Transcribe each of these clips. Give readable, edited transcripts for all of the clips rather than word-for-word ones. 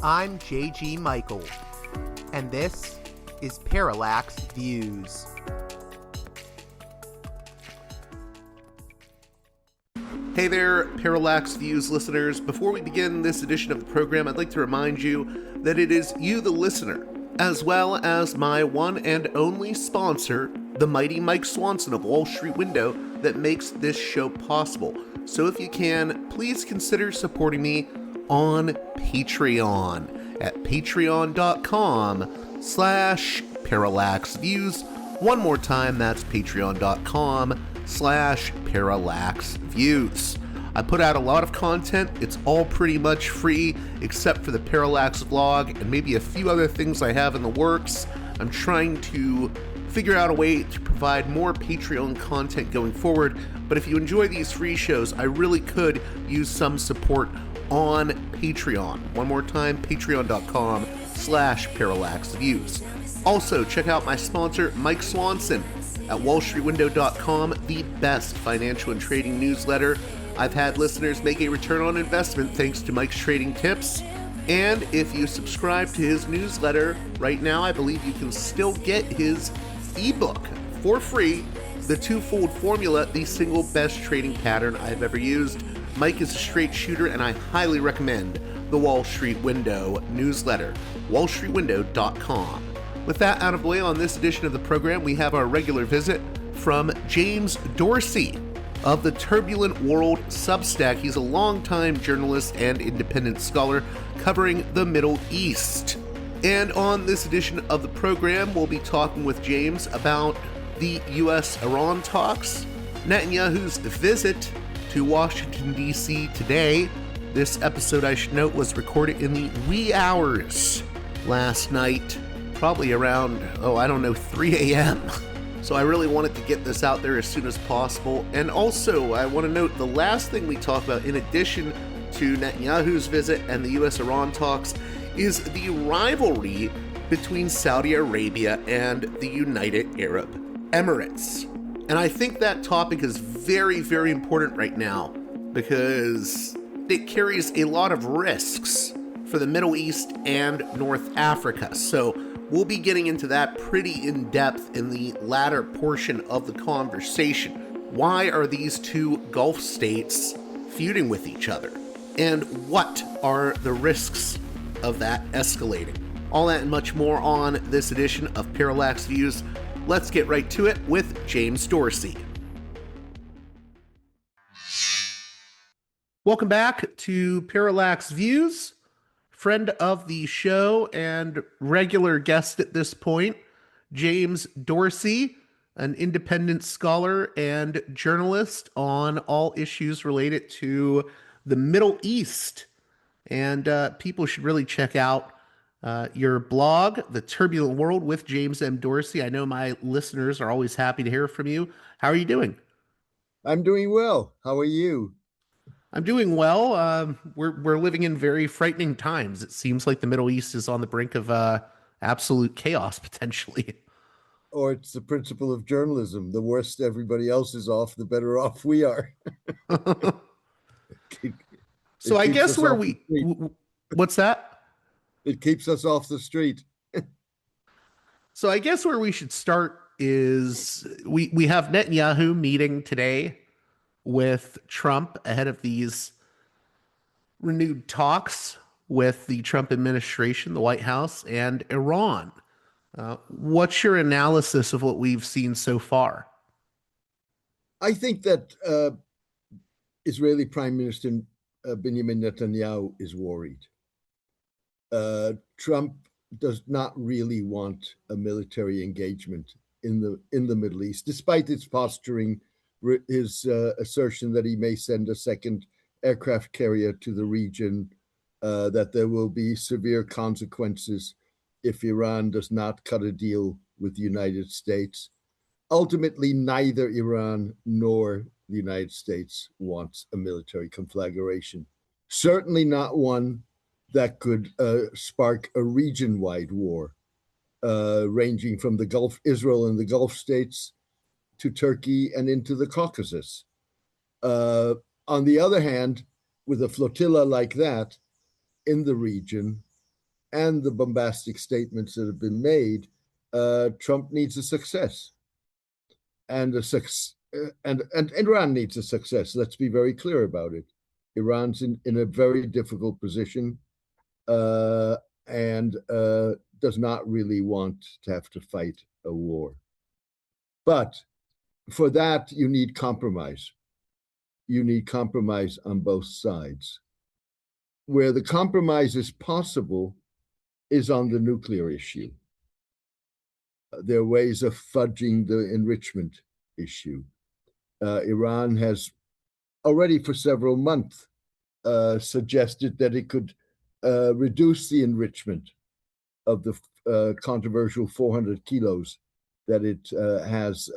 I'm J.G. Michael, and this is Parallax Views. Hey there, Parallax Views listeners. Before we begin this edition of the program, I'd like to remind you that it is you, the listener, as well as my one and only sponsor, the mighty Mike Swanson of Wall Street Window, that makes this show possible. So if you can, please consider supporting me on Patreon at patreon.com/parallaxviews. One more time, that's patreon.com/parallaxviews. I put out a lot of content. It's all pretty much free, except for the Parallax vlog and maybe a few other things I have in the works. I'm trying to figure out a way to provide more Patreon content going forward, but if you enjoy these free shows, I really could use some support on Patreon. One more time, patreon.com/parallaxviews. Also, check out my sponsor, Mike Swanson, at wallstreetwindow.com, the best financial and trading newsletter. I've had listeners make a return on investment thanks to Mike's trading tips. And if you subscribe to his newsletter right now, I believe you can still get his ebook for free, The Twofold Formula, the single best trading pattern I've ever used. Mike is a straight shooter, and I highly recommend the Wall Street Window newsletter, wallstreetwindow.com. With that out of the way, on this edition of the program, we have our regular visit from James Dorsey of the Turbulent World Substack. He's a longtime journalist and independent scholar covering the Middle East. And on this edition of the program, we'll be talking with James about the U.S. Iran talks, Netanyahu's visit to Washington, D.C. today. This episode, I should note, was recorded in the wee hours last night, probably around, 3 a.m. So I really wanted to get this out there as soon as possible. And also, I want to note the last thing we talk about, in addition to Netanyahu's visit and the U.S. Iran talks, is the rivalry between Saudi Arabia and the United Arab Emirates. And I think that topic is very, very important right now because it carries a lot of risks for the Middle East and North Africa. So we'll be getting into that pretty in depth in the latter portion of the conversation. Why are these two Gulf states feuding with each other? And what are the risks of that escalating? All that and much more on this edition of Parallax Views. Let's get right to it with James Dorsey. Welcome back to Parallax Views. Friend of the show and regular guest at this point, James Dorsey, an independent scholar and journalist on all issues related to the Middle East. And people should really check out your blog, The Turbulent World with James M. Dorsey. I know my listeners are always happy to hear from you. How are you doing? I'm doing well. How are you? I'm doing well. We're living in very frightening times. It seems like the Middle East is on the brink of absolute chaos, potentially. Or it's the principle of journalism. The worse everybody else is off, the better off we are. So I guess what's that? It keeps us off the street. So I guess where we should start is we have Netanyahu meeting today with Trump ahead of these renewed talks with the Trump administration, the White House, and Iran. What's your analysis of what we've seen so far? I think that Israeli Prime Minister Benjamin Netanyahu is worried. Trump does not really want a military engagement in the Middle East, despite its posturing, his assertion that he may send a second aircraft carrier to the region, that there will be severe consequences if Iran does not cut a deal with the United States. Ultimately, neither Iran nor the United States wants a military conflagration. Certainly not one that could spark a region-wide war, ranging from the Gulf, Israel and the Gulf states, to Turkey and into the Caucasus. On the other hand, with a flotilla like that in the region, and the bombastic statements that have been made, Trump needs a success, and and Iran needs a success. Let's be very clear about it. Iran's in a very difficult position, and does not really want to have to fight a war. But for that, you need compromise. You need compromise on both sides. Where the compromise is possible is on the nuclear issue. There are ways of fudging the enrichment issue. Iran has already for several months suggested that it could reduce the enrichment of the controversial 400 kilos that it has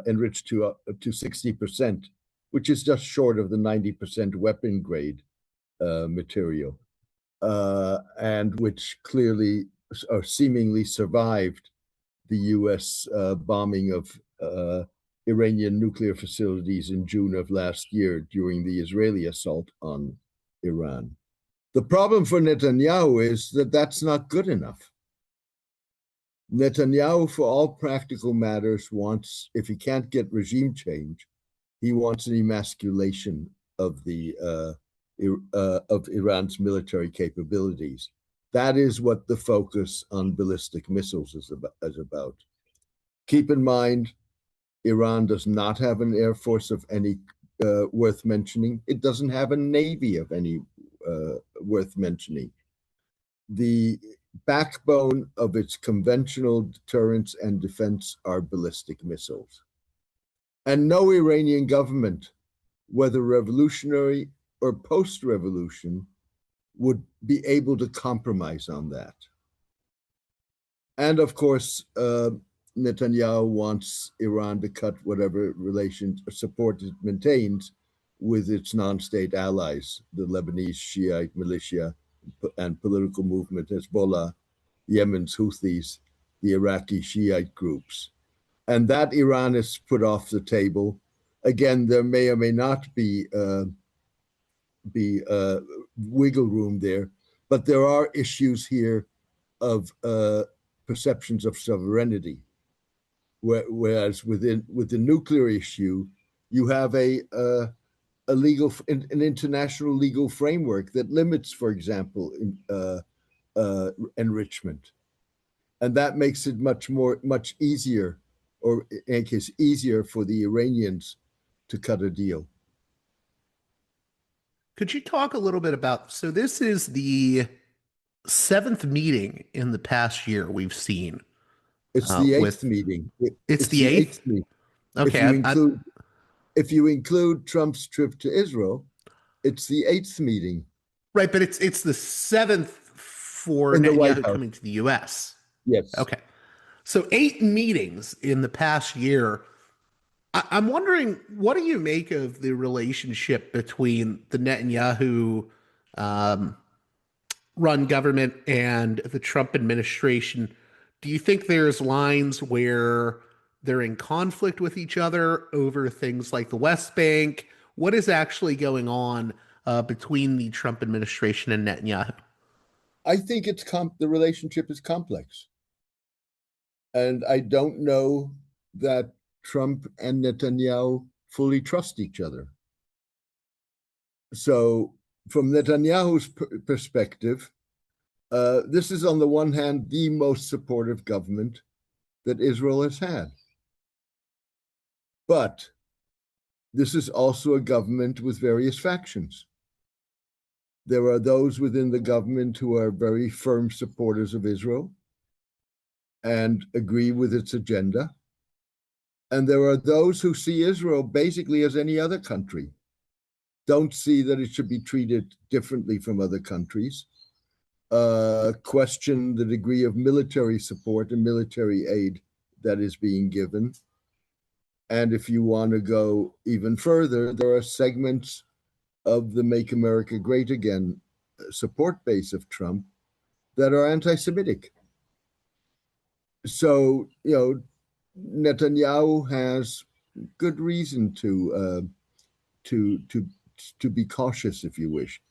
enriched to 60%, which is just short of the 90% weapon grade material, and which clearly or seemingly survived the U.S. Bombing of Iranian nuclear facilities in June of last year during the Israeli assault on Iran. The problem for Netanyahu is that that's not good enough. Netanyahu, for all practical matters, wants, if he can't get regime change, he wants an emasculation of Iran's military capabilities. That is what the focus on ballistic missiles is about. Keep in mind, Iran does not have an air force of any worth mentioning. It doesn't have a navy of any worth mentioning. The backbone of its conventional deterrence and defense are ballistic missiles. And no Iranian government, whether revolutionary or post-revolution, would be able to compromise on that. And of course, Netanyahu wants Iran to cut whatever relations or support it maintains with its non-state allies, the Lebanese Shiite militia and political movement Hezbollah, Yemen's Houthis, the Iraqi Shiite groups. And that Iran is put off the table. Again, there may or may not be wiggle room there, but there are issues here of perceptions of sovereignty. Whereas with the nuclear issue, you have an international legal framework that limits, for example, enrichment, and that makes it much easier, or in any case, easier for the Iranians to cut a deal. Could you talk a little bit about, so this is the 7th meeting in the past year we've seen. It's the 8th meeting. It's the 8th meeting. Okay. If you include Trump's trip to Israel, it's the 8th meeting. Right, but it's the 7th for Netanyahu coming to the U.S. Yes. Okay. So 8 meetings in the past year. I'm wondering, what do you make of the relationship between the Netanyahu run government and the Trump administration? Do you think there's lines where they're in conflict with each other over things like the West Bank? What is actually going on between the Trump administration and Netanyahu? I think the relationship is complex. And I don't know that Trump and Netanyahu fully trust each other. So from Netanyahu's perspective, this is on the one hand, the most supportive government that Israel has had. But this is also a government with various factions. There are those within the government who are very firm supporters of Israel and agree with its agenda. And there are those who see Israel basically as any other country, don't see that it should be treated differently from other countries, question the degree of military support and military aid that is being given. And if you want to go even further, there are segments of the Make America Great Again support base of Trump that are anti-Semitic. So, Netanyahu has good reason to be cautious, if you wish.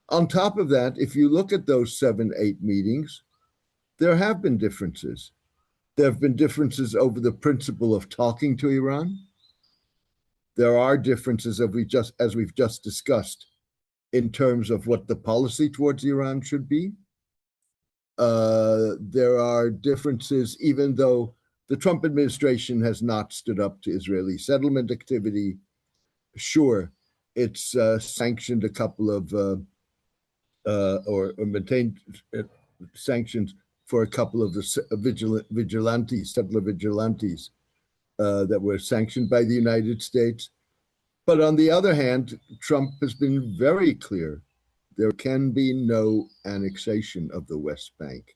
On top of that, if you look at those 7, 8 meetings, there have been differences. There have been differences over the principle of talking to Iran. There are differences, as we've just discussed, in terms of what the policy towards Iran should be. There are differences, even though the Trump administration has not stood up to Israeli settlement activity. Sure, it's sanctioned a couple of, or maintained sanctions for a couple of the settler vigilantes that were sanctioned by the United States. But on the other hand, Trump has been very clear. There can be no annexation of the West Bank.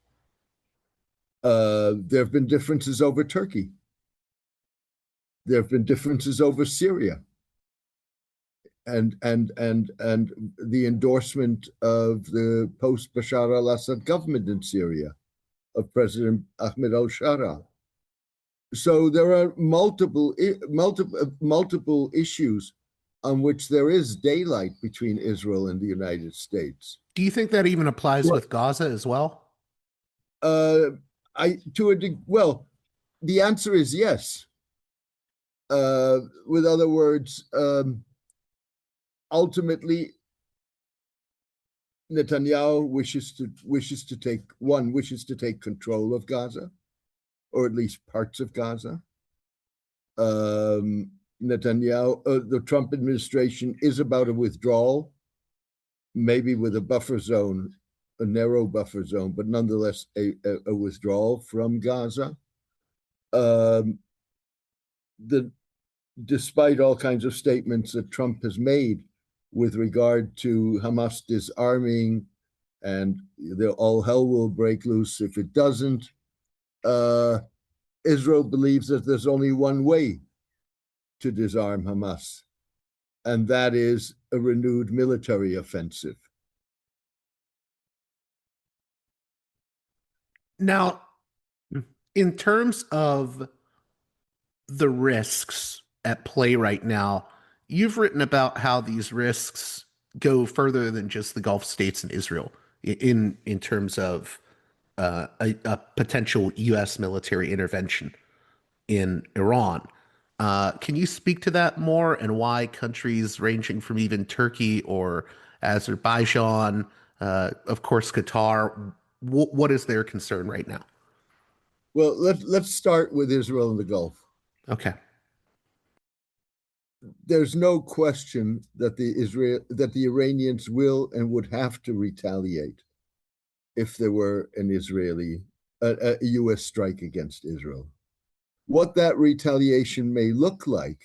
There have been differences over Turkey. There have been differences over Syria, and the endorsement of the post-Bashar al-Assad government in Syria of President Ahmed al-Shara. So there are multiple issues on which there is daylight between Israel and the United States. Do you think that even applies with Gaza as well? Well, the answer is yes. With other words, ultimately, Netanyahu wishes to take control of Gaza, or at least parts of Gaza. The Trump administration is about a withdrawal, maybe with a buffer zone, a narrow buffer zone, but nonetheless a withdrawal from Gaza. Despite all kinds of statements that Trump has made with regard to Hamas disarming and all hell will break loose if it doesn't, Israel believes that there's only one way to disarm Hamas, and that is a renewed military offensive. Now, in terms of the risks at play right now, you've written about how these risks go further than just the Gulf states and Israel in terms of a potential U.S. military intervention in Iran. Can you speak to that more, and why countries ranging from even Turkey or Azerbaijan, of course, Qatar, what is their concern right now? Well, let's start with Israel and the Gulf. Okay. There's no question that the Iranians will and would have to retaliate if there were a U.S. strike against Israel. What that retaliation may look like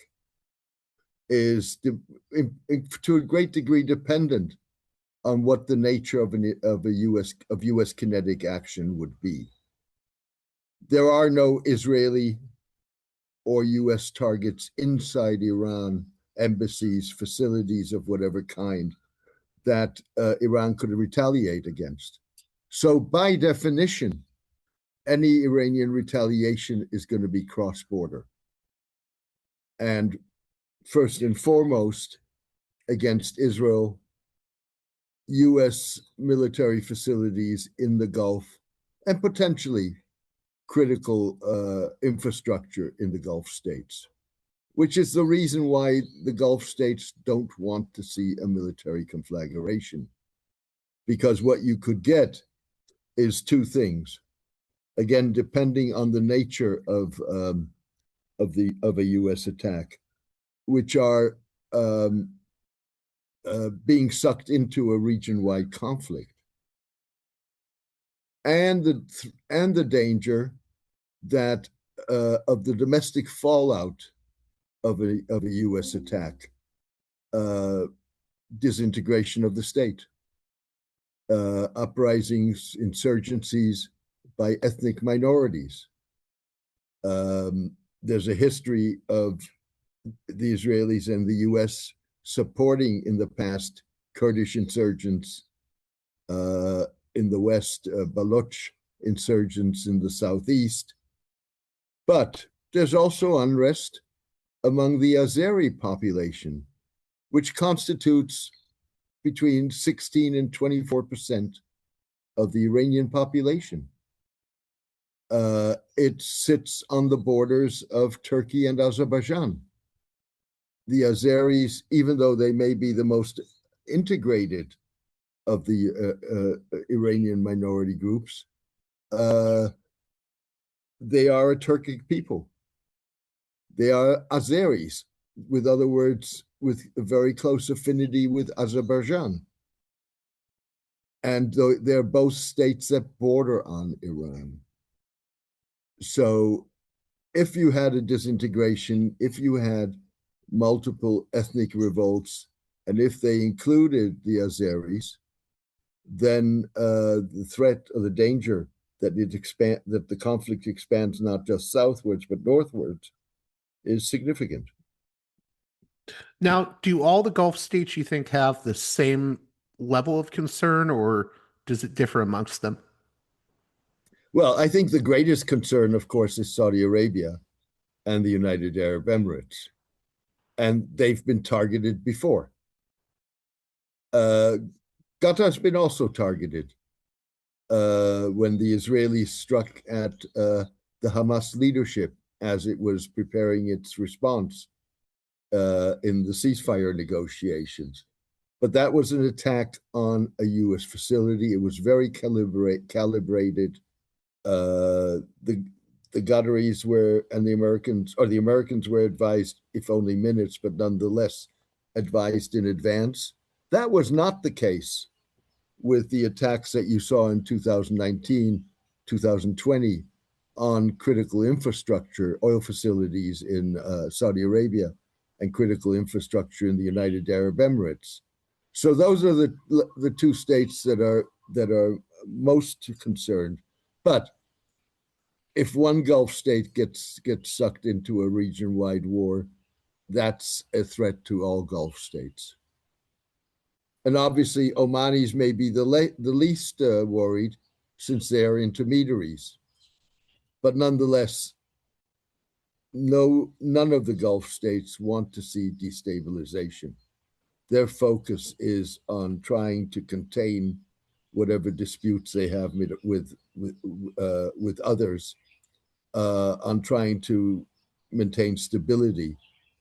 is, to a great degree, dependent on what the nature of U.S. kinetic action would be. There are no Israeli or U.S. targets inside Iran, embassies, facilities of whatever kind, that Iran could retaliate against. So by definition, any Iranian retaliation is going to be cross-border. And first and foremost, against Israel, U.S. military facilities in the Gulf, and potentially critical infrastructure in the Gulf states, which is the reason why the Gulf states don't want to see a military conflagration. Because what you could get is two things. Again, depending on the nature of a U.S. attack, which are being sucked into a region-wide conflict, and the danger that of the domestic fallout of a U.S. attack, disintegration of the state, uprisings, insurgencies by ethnic minorities. There's a history of the Israelis and the U.S. supporting in the past Kurdish insurgents in the West, Baloch insurgents in the Southeast. But there's also unrest among the Azeri population, which constitutes between 16 and 24% of the Iranian population. It sits on the borders of Turkey and Azerbaijan. The Azeris, even though they may be the most integrated of the Iranian minority groups, they are a Turkic people. They are Azeris, with other words, with a very close affinity with Azerbaijan. And they're both states that border on Iran. So if you had a disintegration, if you had multiple ethnic revolts, and if they included the Azeris, then the threat or the danger that that the conflict expands not just southwards but northwards is significant. Now, do all the Gulf states, you think, have the same level of concern, or does it differ amongst them? Well, I think the greatest concern, of course, is Saudi Arabia and the United Arab Emirates. And they've been targeted before. Qatar's been also targeted when the Israelis struck at the Hamas leadership as it was preparing its response in the ceasefire negotiations. But that was an attack on a U.S. facility. It was very calibrated. The Qataris were, and the Americans were advised, if only minutes, but nonetheless advised in advance. That was not the case with the attacks that you saw in 2019, 2020 on critical infrastructure, oil facilities in Saudi Arabia, and critical infrastructure in the United Arab Emirates. So those are the two states that are most concerned. But if one Gulf state gets sucked into a region-wide war, that's a threat to all Gulf states. And obviously, Omanis may be the least worried, since they are intermediaries. But nonetheless, none of the Gulf states want to see destabilization. Their focus is on trying to contain whatever disputes they have with others, on trying to maintain stability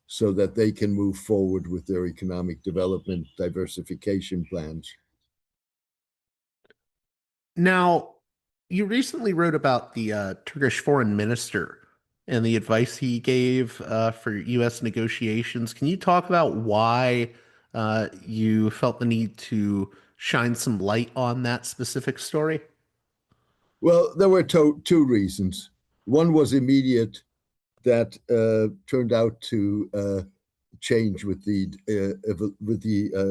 so that they can move forward with their economic development diversification plans. Now, you recently wrote about the Turkish foreign minister and the advice he gave for U.S. negotiations. Can you talk about why you felt the need to shine some light on that specific story? Well, there were two reasons. One was immediate, that turned out to change with the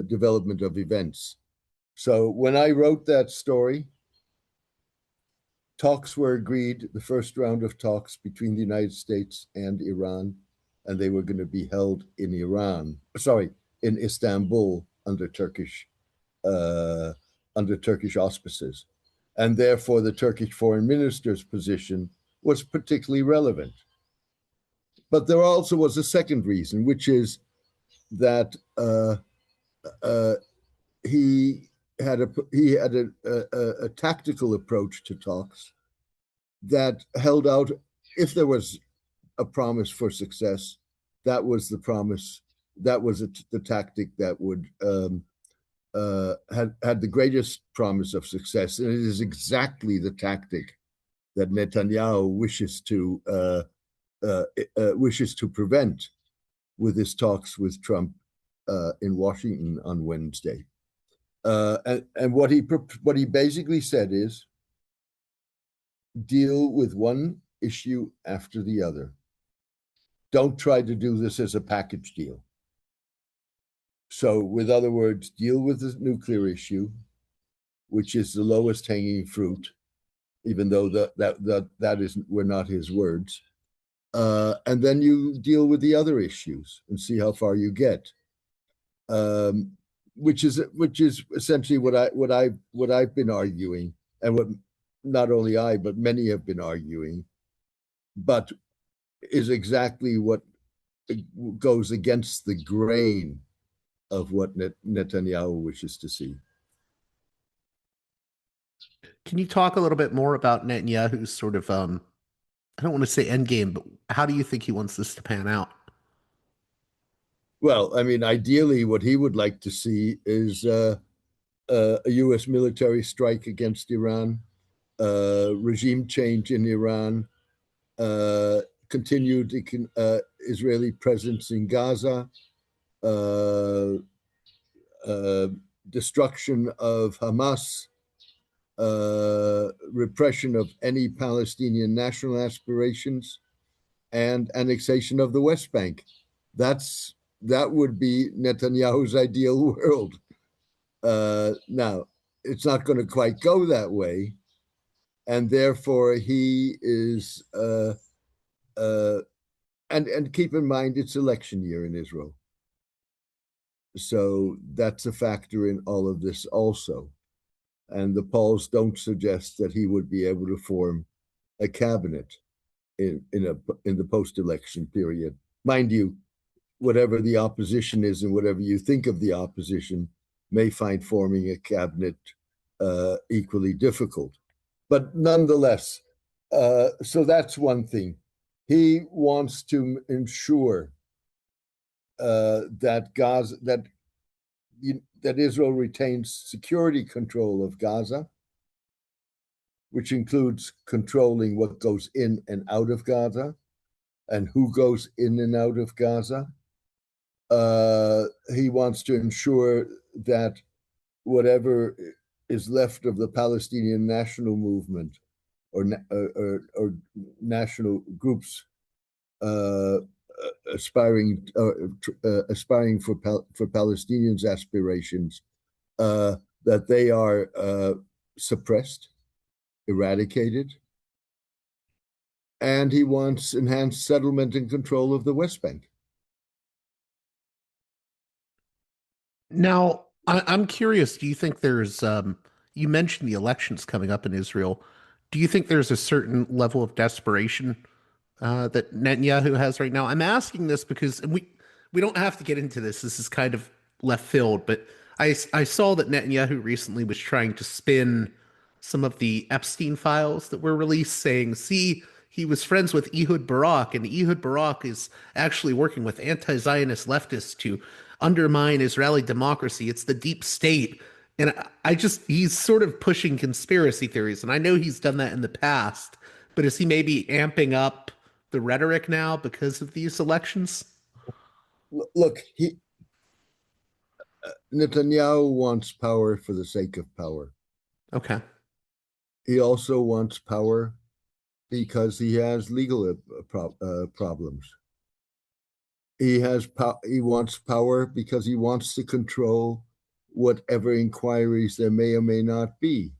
development of events. So when I wrote that story, talks were agreed, the first round of talks between the United States and Iran, and they were going to be held in in Istanbul under Turkish auspices. And therefore, the Turkish foreign minister's position was particularly relevant. But there also was a second reason, which is that he had a tactical approach to talks that held out. If there was a promise for success, that was the promise. That was the tactic that would had the greatest promise of success, and it is exactly the tactic that Netanyahu wishes to prevent with his talks with Trump in Washington on Wednesday. And what he basically said is, deal with one issue after the other. Don't try to do this as a package deal. So, with other words, deal with the nuclear issue, which is the lowest hanging fruit, even though were not his words. And then you deal with the other issues and see how far you get. Which is essentially what I've been arguing, and what not only I but many have been arguing, but is exactly what goes against the grain of what Netanyahu wishes to see. Can you talk a little bit more about Netanyahu's sort of, I don't want to say end game, but how do you think he wants this to pan out? Well, I mean, ideally, what he would like to see is a U.S. military strike against Iran, regime change in Iran, continued Israeli presence in Gaza, destruction of Hamas, repression of any Palestinian national aspirations, and annexation of the West Bank. That would be Netanyahu's ideal world. Now, it's not going to quite go that way, and therefore he is. And keep in mind, it's election year in Israel, so that's a factor in all of this also. And the polls don't suggest that he would be able to form a cabinet in the post-election period. Mind you, whatever the opposition is and whatever you think of the opposition may find forming a cabinet equally difficult. But nonetheless, so that's one thing. He wants to ensure that Israel retains security control of Gaza, which includes controlling what goes in and out of Gaza and who goes in and out of Gaza. He wants to ensure that whatever is left of the Palestinian national movement or national groups aspiring for Palestinians' aspirations, that they are suppressed, eradicated, and he wants enhanced settlement and control of the West Bank. Now, I'm curious, do you think there's, you mentioned the elections coming up in Israel. Do you think there's a certain level of desperation that Netanyahu has right now? I'm asking this because, and we don't have to get into this. This is kind of left field, but I saw that Netanyahu recently was trying to spin some of the Epstein files that were released, saying, see, he was friends with Ehud Barak, and Ehud Barak is actually working with anti-Zionist leftists to undermine Israeli democracy. It's the deep state. And he's sort of pushing conspiracy theories. And I know he's done that in the past, but is he maybe amping up the rhetoric now because of these elections? Look, Netanyahu wants power for the sake of power. Okay. He also wants power because he has legal problems. He wants power because he wants to control whatever inquiries there may or may not be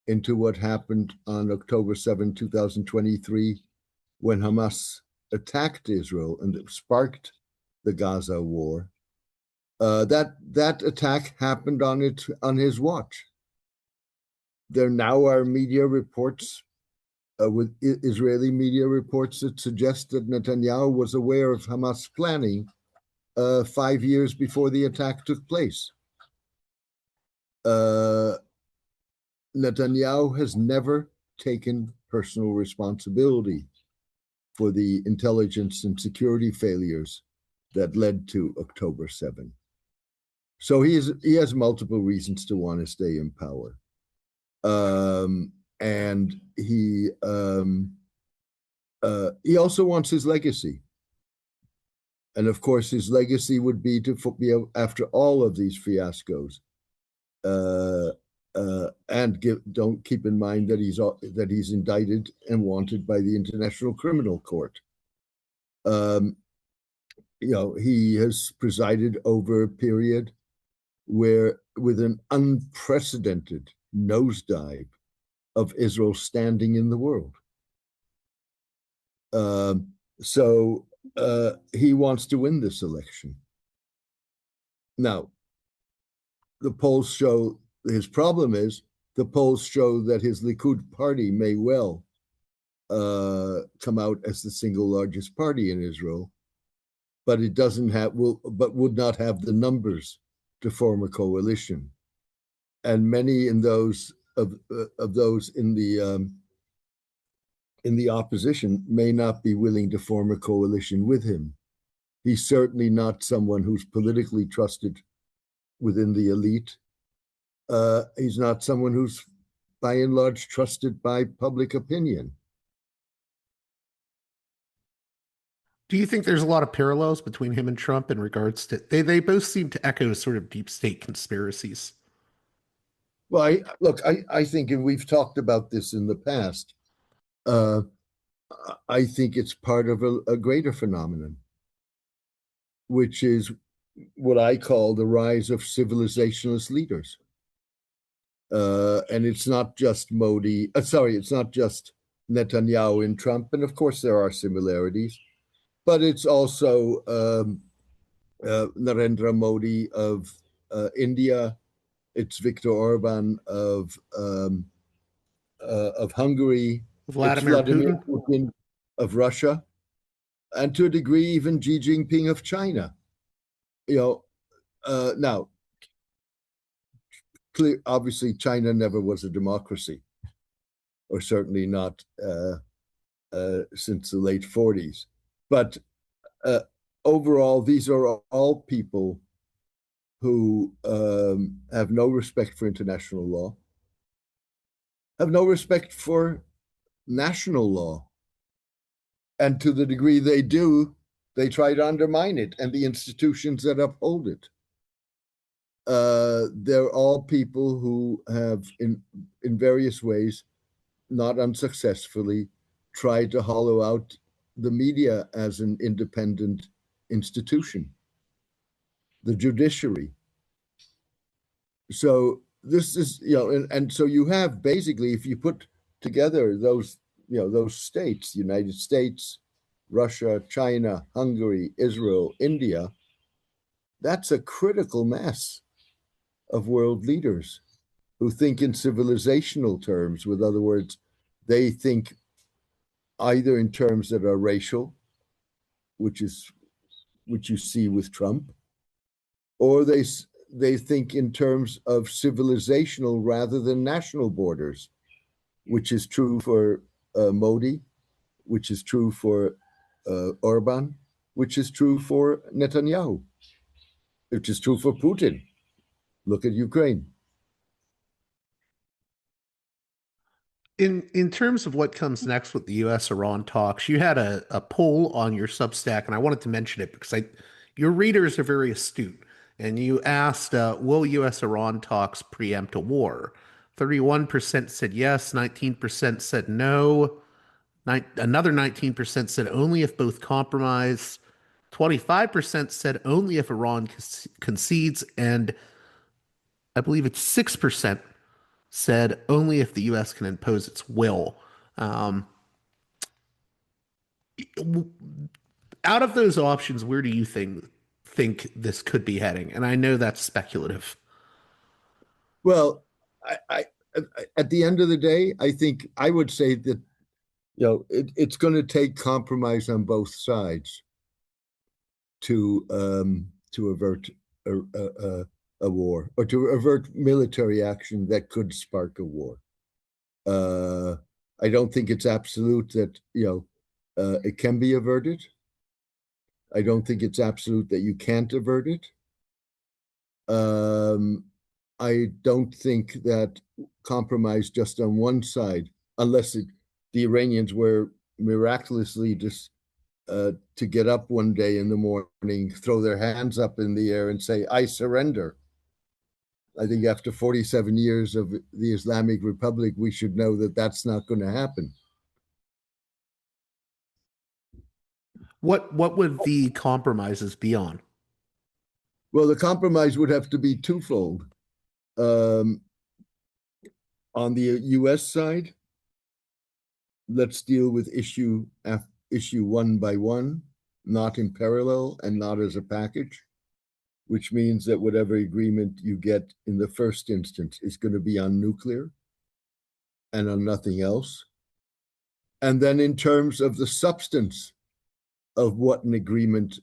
into what happened on October 7, 2023, when Hamas attacked Israel and it sparked the Gaza war. That attack happened on his watch. There now are media reports, with Israeli media reports, that suggest that Netanyahu was aware of Hamas planning 5 years before the attack took place. Netanyahu has never taken personal responsibility for the intelligence and security failures that led to October 7. So he has multiple reasons to want to stay in power. And he also wants his legacy. And of course, his legacy would be to be, after all of these fiascos, and don't keep in mind that he's indicted and wanted by the International Criminal Court. He has presided over a period where, with an unprecedented nosedive of Israel standing in the world. So he wants to win this election. Now, the polls show, his problem is, the polls show that his Likud party may well come out as the single largest party in Israel. but it doesn't have but would not have the numbers to form a coalition. And many in those of those in the opposition may not be willing to form a coalition with him. He's certainly not someone who's politically trusted within the elite. He's not someone who's by and large trusted by public opinion. Do you think there's a lot of parallels between him and Trump in regards to they both seem to echo sort of deep state conspiracies? Well, I think, and we've talked about this in the past, I think it's part of a greater phenomenon, which is what I call the rise of civilizationalist leaders. And it's not just it's not just Netanyahu and Trump, and of course there are similarities, but it's also Narendra Modi of India, it's Viktor Orban of Hungary, Vladimir it's Vladimir Putin? Putin of Russia, and to a degree even Xi Jinping of China. Now, obviously China never was a democracy, or certainly not since the late 40s. But overall, these are all people who have no respect for international law, have no respect for national law. And to the degree they do, they try to undermine it and the institutions that uphold it. They're all people who have, in various ways, not unsuccessfully, tried to hollow out the media as an independent institution, the judiciary. So this is, and so you have basically, if you put together those states, United States, Russia, China, Hungary, Israel, India, that's a critical mass of world leaders who think in civilizational terms. With other words, they think either in terms that are racial, which you see with Trump, or they think in terms of civilizational rather than national borders, which is true for Modi, which is true for Orban, which is true for Netanyahu, which is true for Putin. Look at Ukraine. In terms of what comes next with the U.S. Iran talks, you had a poll on your Substack, and I wanted to mention it because your readers are very astute. And you asked, will U.S. Iran talks preempt a war? 31% said yes, 19% said no, another 19% said only if both compromise, 25% said only if Iran concedes, and I believe it's 6% said only if the U.S. can impose its will. Out of those options, where do you think this could be heading? And I know that's speculative. Well, I at the end of the day, I think I would say that it's going to take compromise on both sides to avert a war, or to avert military action that could spark a war. I don't think it's absolute that it can be averted. I don't think it's absolute that you can't avert it. I don't think that compromise just on one side, unless the Iranians were miraculously just to get up one day in the morning, throw their hands up in the air and say, "I surrender." I think after 47 years of the Islamic Republic, we should know that that's not going to happen. What would the compromises be on? Well, the compromise would have to be twofold. On the U.S. side, let's deal with issue one by one, not in parallel and not as a package, which means that whatever agreement you get in the first instance is going to be on nuclear and on nothing else. And then in terms of the substance of what an agreement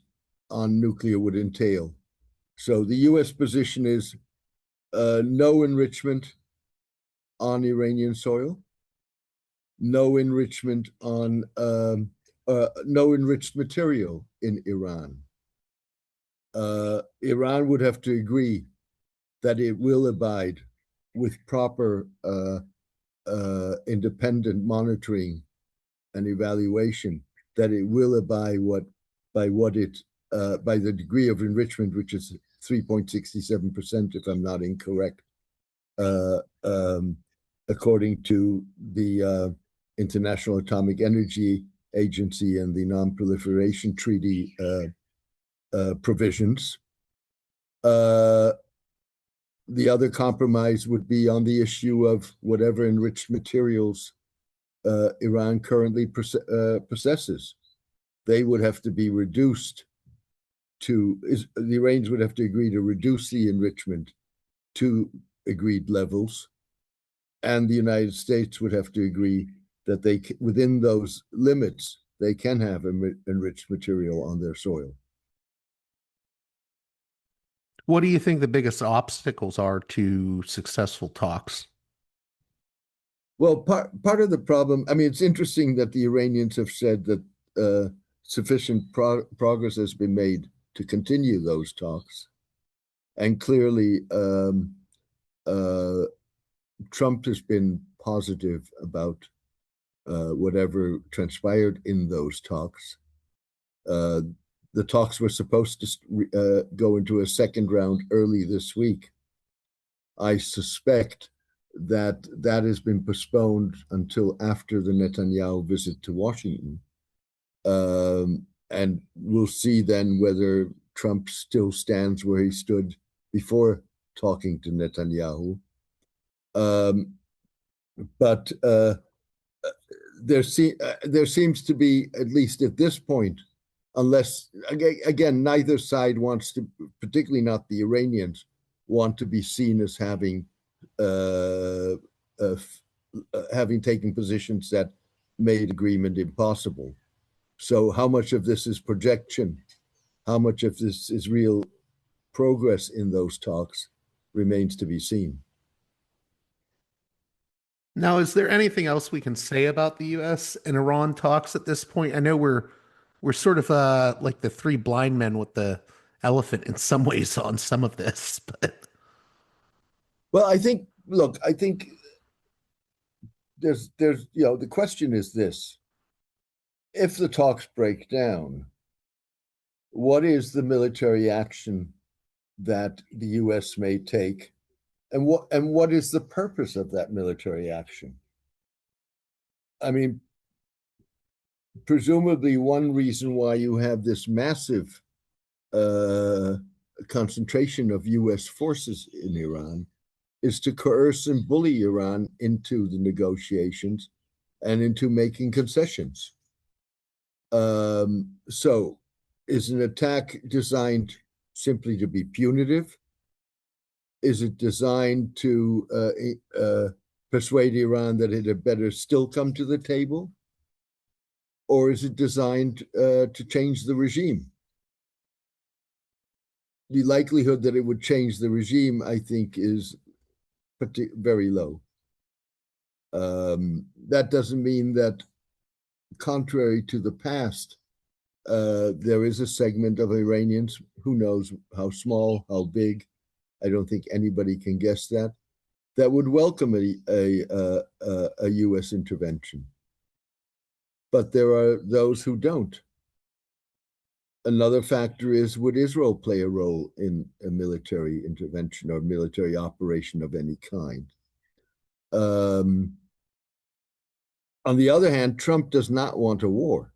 on nuclear would entail. So the U.S. position is no enrichment on Iranian soil, no enrichment on no enriched material in Iran. Iran would have to agree that it will abide with proper independent monitoring and evaluation, that it will abide by the degree of enrichment, which is 3.67%, if I'm not incorrect, according to the International Atomic Energy Agency and the Non-Proliferation Treaty provisions. The other compromise would be on the issue of whatever enriched materials Iran currently possesses. They would have to be reduced to, the Iranians would have to agree to reduce the enrichment to agreed levels, and the United States would have to agree that they, within those limits, they can have enriched material on their soil. What do you think the biggest obstacles are to successful talks? Well, part of the problem, I mean, it's interesting that the Iranians have said that sufficient progress has been made to continue those talks. And clearly, Trump has been positive about whatever transpired in those talks. The talks were supposed to go into a second round early this week. I suspect that has been postponed until after the Netanyahu visit to Washington. And we'll see then whether Trump still stands where he stood before talking to Netanyahu. But there seems to be, at least at this point, unless, again, neither side wants to, particularly not the Iranians, want to be seen as having taken positions that made agreement impossible. So how much of this is projection? How much of this is real progress in those talks remains to be seen. Now, is there anything else we can say about the U.S. and Iran talks at this point? I know we're sort of like the three blind men with the elephant in some ways on some of this, but well, I think there's the question is this: if the talks break down, what is the military action that the U.S. may take, and what is the purpose of that military action? I mean, presumably one reason why you have this massive concentration of U.S. forces in Iran is to coerce and bully Iran into the negotiations and into making concessions. So is an attack designed simply to be punitive? Is it designed to persuade Iran that it had better still come to the table? Or is it designed to change the regime? The likelihood that it would change the regime, I think, is very low. That doesn't mean that, contrary to the past, there is a segment of Iranians, who knows how small, how big, I don't think anybody can guess that would welcome a U.S. intervention. But there are those who don't. Another factor is, would Israel play a role in a military intervention or military operation of any kind? On the other hand, Trump does not want a war,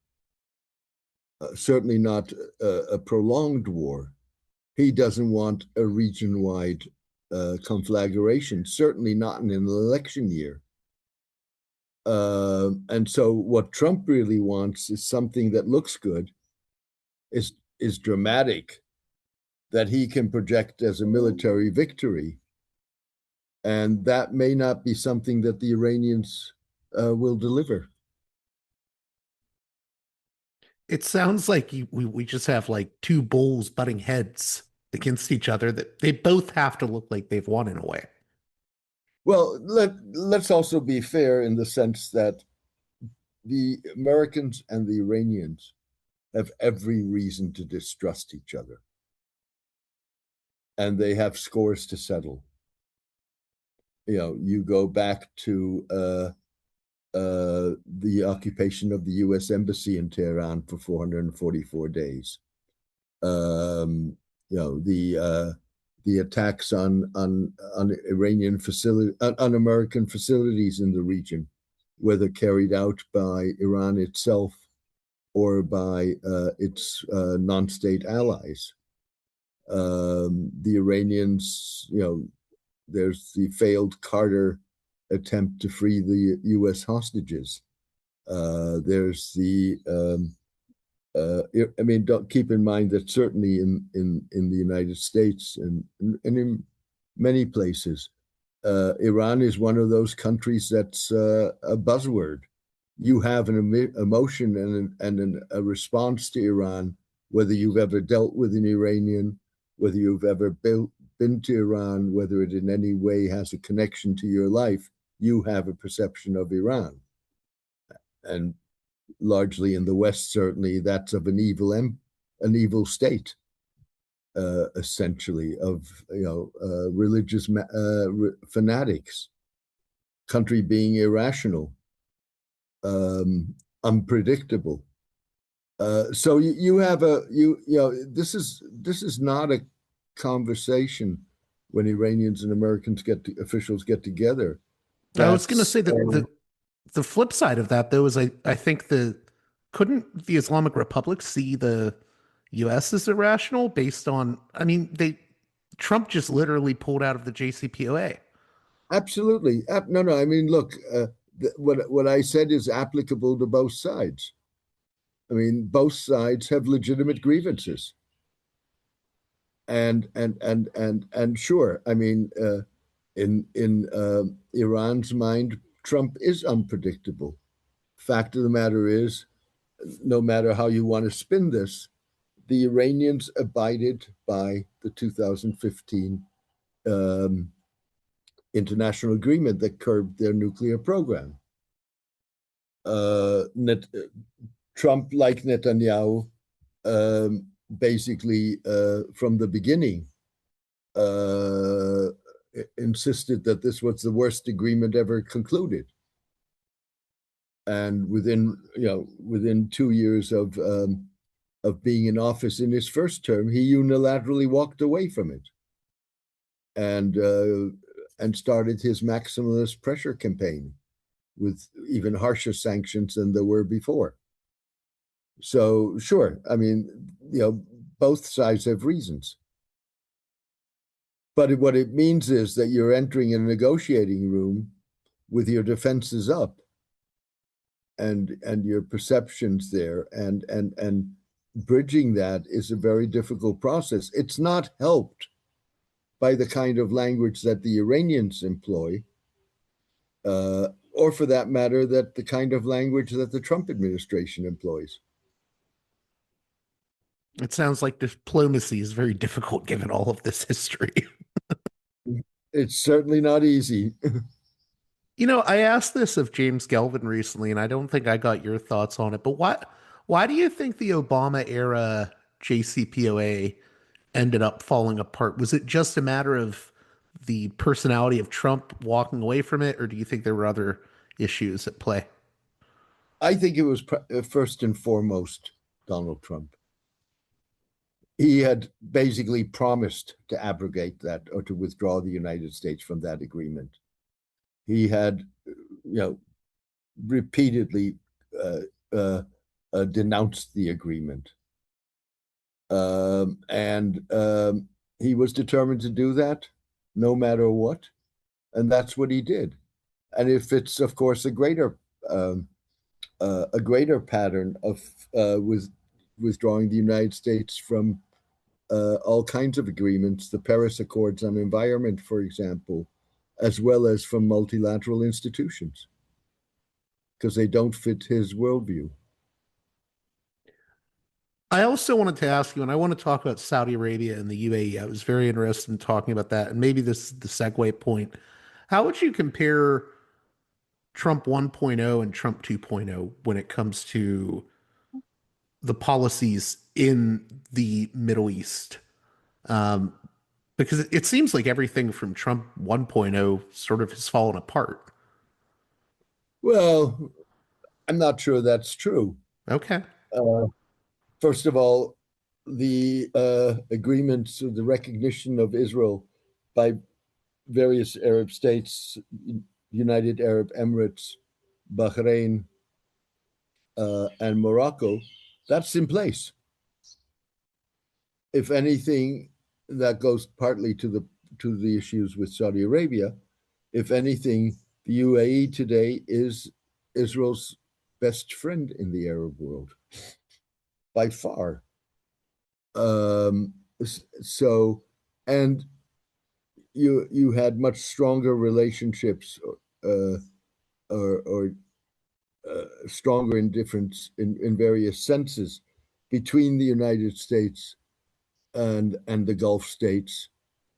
certainly not a prolonged war. He doesn't want a region-wide conflagration, certainly not in an election year. And so what Trump really wants is something that looks good, is dramatic, that he can project as a military victory. And that may not be something that the Iranians will deliver. It sounds like we just have like two bulls butting heads against each other that they both have to look like they've won in a way. Well, let's also be fair in the sense that the Americans and the Iranians have every reason to distrust each other, and they have scores to settle. You go back to the occupation of the U.S. Embassy in Tehran for 444 days. The attacks on Iranian facility on American facilities in the region, whether carried out by Iran itself or by its non-state allies. The Iranians, there's the failed Carter attempt to free the U.S. hostages. There's the don't keep in mind that certainly in the United States and in many places, Iran is one of those countries that's a buzzword. You have an emotion and a response to Iran, whether you've ever dealt with an Iranian, whether you've ever been to Iran, whether it in any way has a connection to your life, you have a perception of Iran. And largely in the West, certainly that's of an evil state, essentially, of religious fanatics, country being irrational, unpredictable. So you have this is not a conversation when Iranians and Americans officials get together. I was going to say that the flip side of that, though, is I think couldn't the Islamic Republic see the U.S. as irrational based on, I mean, Trump just literally pulled out of the JCPOA. Absolutely. No. I mean, look, what I said is applicable to both sides. I mean, both sides have legitimate grievances. And sure, I mean, in Iran's mind, Trump is unpredictable. Fact of the matter is, no matter how you want to spin this, the Iranians abided by the 2015 international agreement that curbed their nuclear program. Trump, like Netanyahu, basically from the beginning insisted that this was the worst agreement ever concluded. And within 2 years of being in office in his first term, he unilaterally walked away from it and started his maximalist pressure campaign with even harsher sanctions than there were before. So sure, I mean, both sides have reasons. But what it means is that you're entering a negotiating room with your defenses up and your perceptions there, and bridging that is a very difficult process. It's not helped by the kind of language that the Iranians employ, or for that matter, that the kind of language that the Trump administration employs. It sounds like diplomacy is very difficult given all of this history. It's certainly not easy. I asked this of James Galvin recently, and I don't think I got your thoughts on it, but why do you think the Obama era JCPOA ended up falling apart? Was it just a matter of the personality of Trump walking away from it, or do you think there were other issues at play? I think it was first and foremost Donald Trump. He had basically promised to abrogate that or to withdraw the United States from that agreement. He had, repeatedly denounced the agreement. And he was determined to do that no matter what. And that's what he did. And it fits, of course, a greater pattern of withdrawing the United States from all kinds of agreements, the Paris Accords on environment, for example, as well as from multilateral institutions, because they don't fit his worldview. I also wanted to ask you, and I want to talk about Saudi Arabia and the UAE. I was very interested in talking about that, and maybe this is the segue point. How would you compare Trump 1.0 and Trump 2.0 when it comes to the policies in the Middle East? Um, because it seems like everything from Trump 1.0 sort of has fallen apart. Well, I'm not sure that's true. Okay. Uh, First of all, the agreements, the recognition of Israel by various Arab states, United Arab Emirates, Bahrain, and Morocco, that's in place. If anything, that goes partly to the issues with Saudi Arabia. If anything, the UAE today is Israel's best friend in the Arab world by far. Um, so, and you had much stronger relationships, uh, or stronger in difference in various senses between the United States and the Gulf states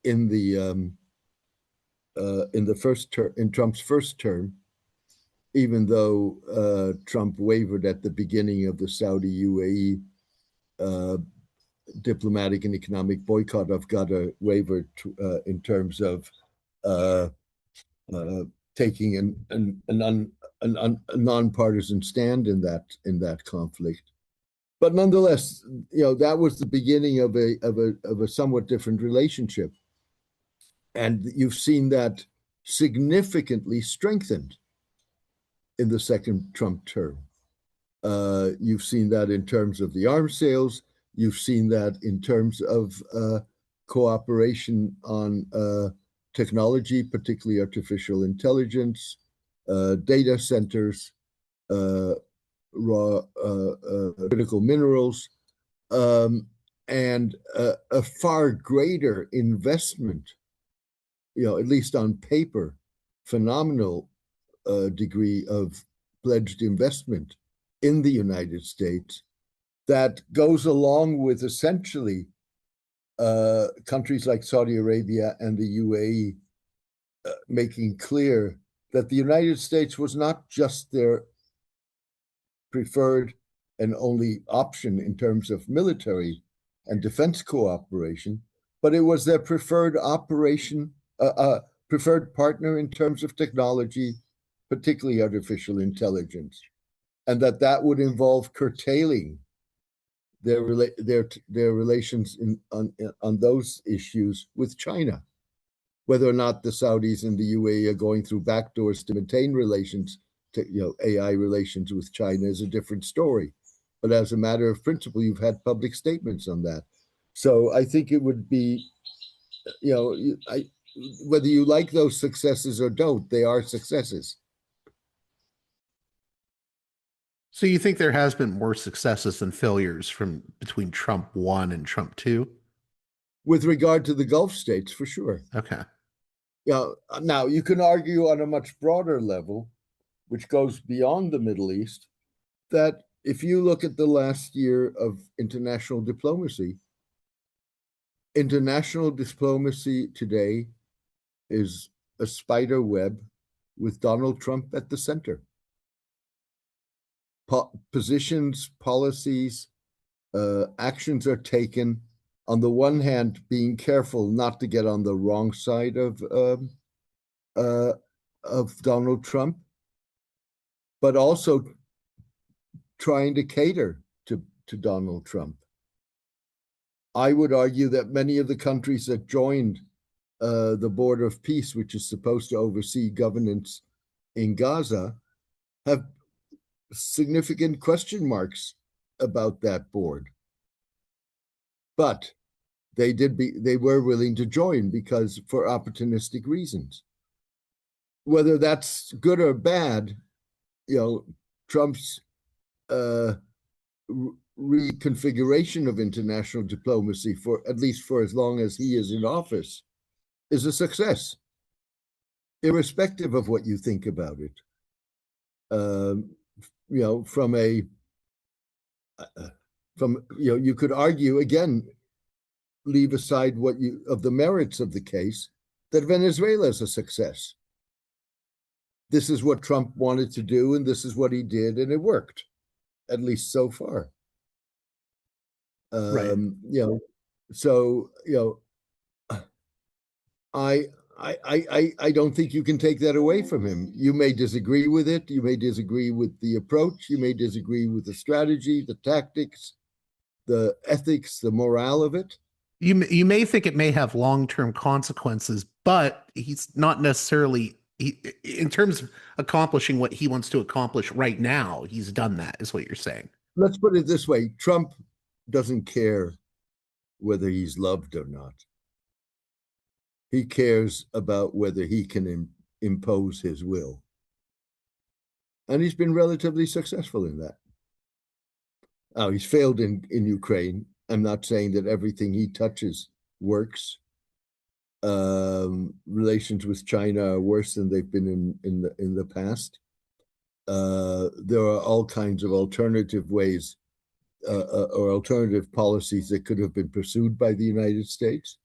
in the first term, in Trump's first term, even though Trump wavered at the beginning of the Saudi-UAE diplomatic and economic boycott of Qatar, wavered in terms of uh, taking a nonpartisan stand in that conflict. But nonetheless, that was the beginning of a somewhat different relationship, and you've seen that significantly strengthened in the second Trump term. You've seen that in terms of the arms sales. You've seen that in terms of cooperation on technology, particularly artificial intelligence, data centers, raw critical minerals, and a far greater investment, at least on paper, phenomenal degree of pledged investment in the United States that goes along with essentially countries like Saudi Arabia and the UAE making clear that the United States was not just their preferred and only option in terms of military and defense cooperation, but it was their preferred preferred partner in terms of technology, particularly artificial intelligence, and that would involve curtailing their relations on those issues with China. Whether or not the Saudis and the UAE are going through backdoors to maintain relations, AI relations with China is a different story. But as a matter of principle, you've had public statements on that. So I think it would be, whether you like those successes or don't, they are successes. So you think there has been more successes than failures from between Trump 1 and Trump 2? With regard to the Gulf states, for sure. Okay. Now you can argue on a much broader level, which goes beyond the Middle East, that if you look at the last year of international diplomacy today is a spider web with Donald Trump at the center. Positions, policies, actions are taken. On the one hand, being careful not to get on the wrong side of Donald Trump, but also trying to cater to Donald Trump. I would argue that many of the countries that joined the Board of Peace, which is supposed to oversee governance in Gaza, have significant question marks about that board. But they were willing to join because for opportunistic reasons. Whether that's good or bad, Trump's reconfiguration of international diplomacy, for at least for as long as he is in office, is a success, irrespective of what you think about it. From from, you could argue again, leave aside of the merits of the case, that Venezuela is a success. This is what Trump wanted to do, and this is what he did, and it worked, at least so far. Right. So I don't think you can take that away from him. You may disagree with it. You may disagree with the approach. You may disagree with the strategy, the tactics, the ethics, the morale of it. You may think it may have long-term consequences, but he's not necessarily in terms of accomplishing what he wants to accomplish right now. He's done that, is what you're saying. Let's put it this way: Trump doesn't care whether he's loved or not. He cares about whether he can impose his will. And he's been relatively successful in that. Now, he's failed in Ukraine. I'm not saying that everything he touches works. Relations with China are worse than they've been in the past. There are all kinds of alternative ways or alternative policies that could have been pursued by the United States.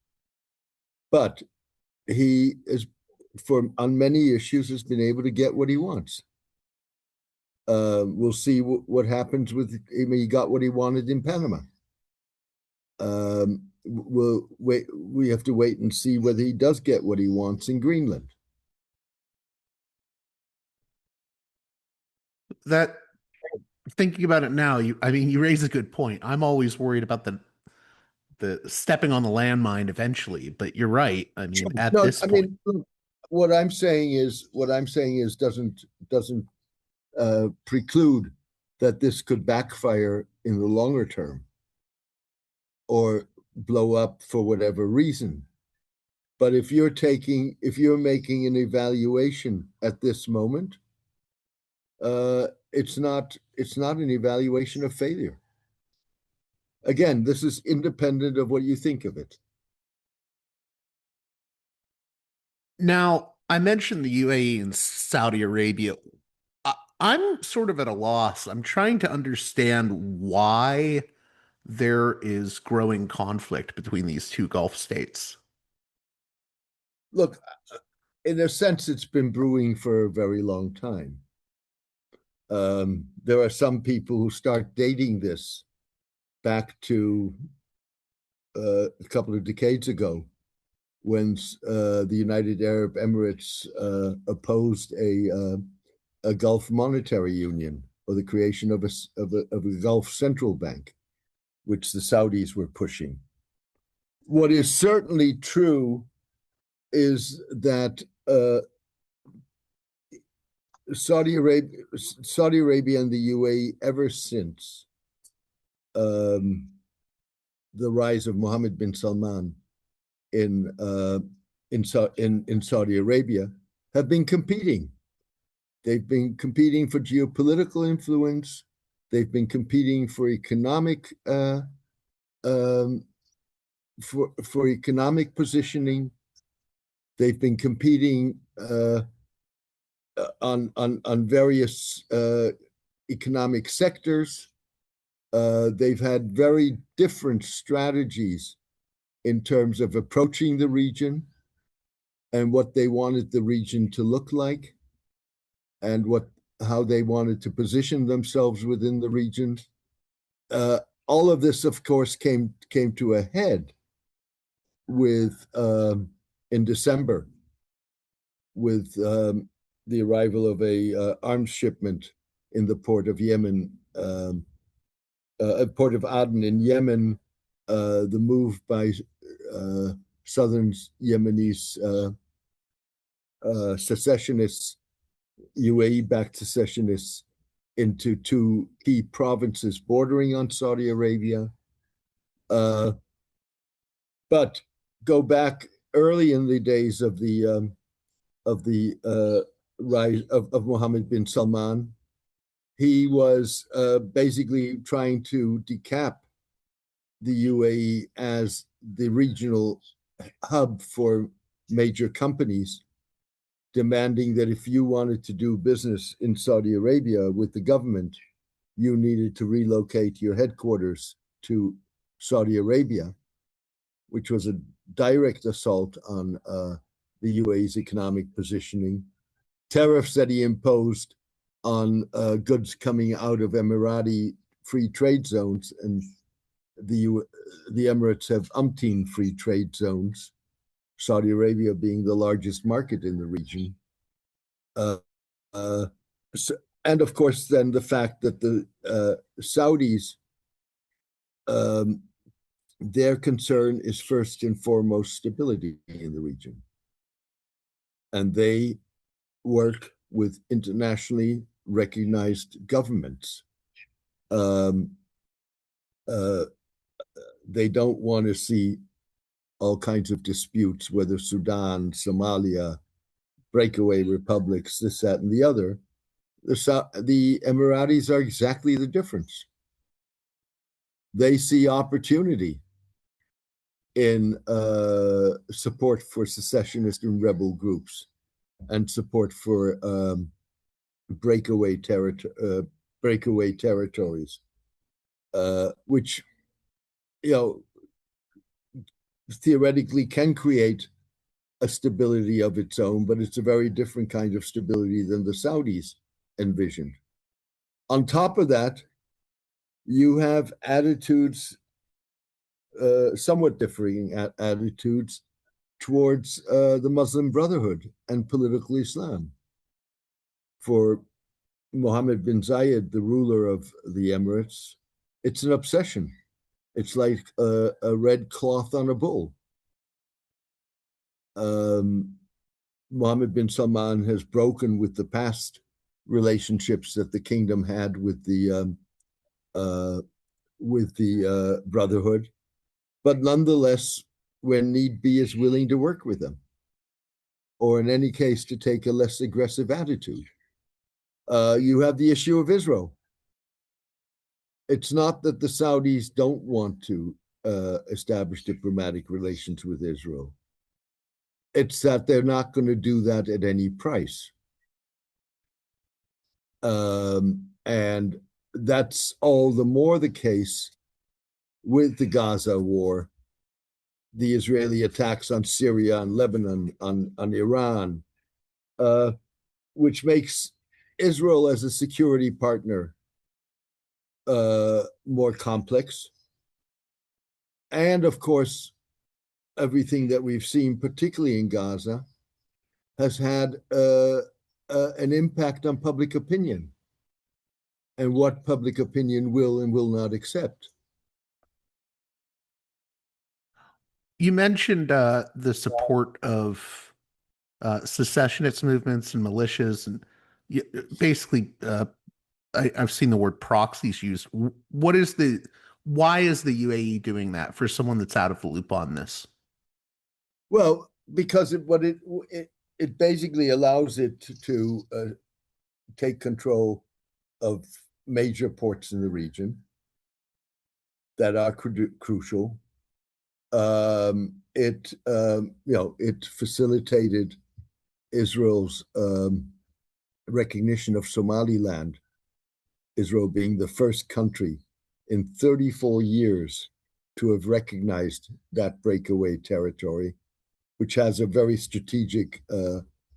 But he is, on many issues, has been able to get what he wants. We'll see what happens with him. He got what he wanted in Panama. We'll wait. We have to wait and see whether he does get what he wants in Greenland. That, thinking about it now, you raise a good point. I'm always worried about the stepping on the landmine eventually, but you're right. I mean, at this point, what I'm saying is doesn't preclude that this could backfire in the longer term or blow up for whatever reason. But if you're making an evaluation at this moment, it's not an evaluation of failure. Again, this is independent of what you think of it. now I mentioned the UAE and Saudi Arabia. I'm sort of at a loss. I'm trying to understand why there is growing conflict between these two Gulf states. Look, in a sense, it's been brewing for a very long time. There are some people who start dating this back to a couple of decades ago, when the United Arab Emirates opposed a Gulf monetary union, or the creation of a Gulf central bank, which the Saudis were pushing. What is certainly true is that Saudi Arabia and the UAE, ever since the rise of Mohammed bin Salman in Saudi Arabia, have been competing. They've been competing for geopolitical influence. They've been competing for economic economic positioning. They've been competing on various economic sectors. They've had very different strategies in terms of approaching the region and what they wanted the region to look like, and how they wanted to position themselves within the region. All of this, of course, came to a head with in December, with the arrival of a arms shipment in the port of Yemen, port of Aden in Yemen, the move by southern Yemenis secessionists, UAE-backed secessionists, into two key provinces bordering on Saudi Arabia. But go back early in the days of the rise of Mohammed bin Salman. He was basically trying to decap the UAE as the regional hub for major companies, demanding that if you wanted to do business in Saudi Arabia with the government, you needed to relocate your headquarters to Saudi Arabia, which was a direct assault on the UAE's economic positioning, tariffs that he imposed on goods coming out of Emirati free trade zones, and the Emirates have umpteen free trade zones, Saudi Arabia being the largest market in the region. And of course, then the fact that the Saudis, their concern is first and foremost stability in the region. And they work with internationally recognized governments. They don't want to see all kinds of disputes, whether Sudan, Somalia, breakaway republics, this, that, and the other. The Emiratis are exactly the difference. They see opportunity in support for secessionist and rebel groups and support for breakaway territories, which, theoretically can create a stability of its own, but it's a very different kind of stability than the Saudis envisioned. On top of that, you have attitudes, somewhat differing attitudes towards the Muslim Brotherhood and political Islam. For Mohammed bin Zayed, the ruler of the Emirates, it's an obsession. It's like a red cloth on a bull. Mohammed bin Salman has broken with the past relationships that the kingdom had with the Brotherhood, but nonetheless, when need be, is willing to work with them, or in any case, to take a less aggressive attitude. You have the issue of Israel. It's not that the Saudis don't want to establish diplomatic relations with Israel. It's that they're not going to do that at any price. And that's all the more the case with the Gaza war, the Israeli attacks on Syria and Lebanon, on Iran, which makes Israel as a security partner more complex. And of course, everything that we've seen, particularly in Gaza, has had an impact on public opinion and what public opinion will and will not accept. You mentioned the support of secessionist movements and militias, and basically, I've seen the word proxies used. Why is the UAE doing that for someone that's out of the loop on this? Well, because it basically allows it to take control of major ports in the region that are crucial. It facilitated Israel's recognition of Somaliland, Israel being the first country in 34 years to have recognized that breakaway territory, which has a very strategic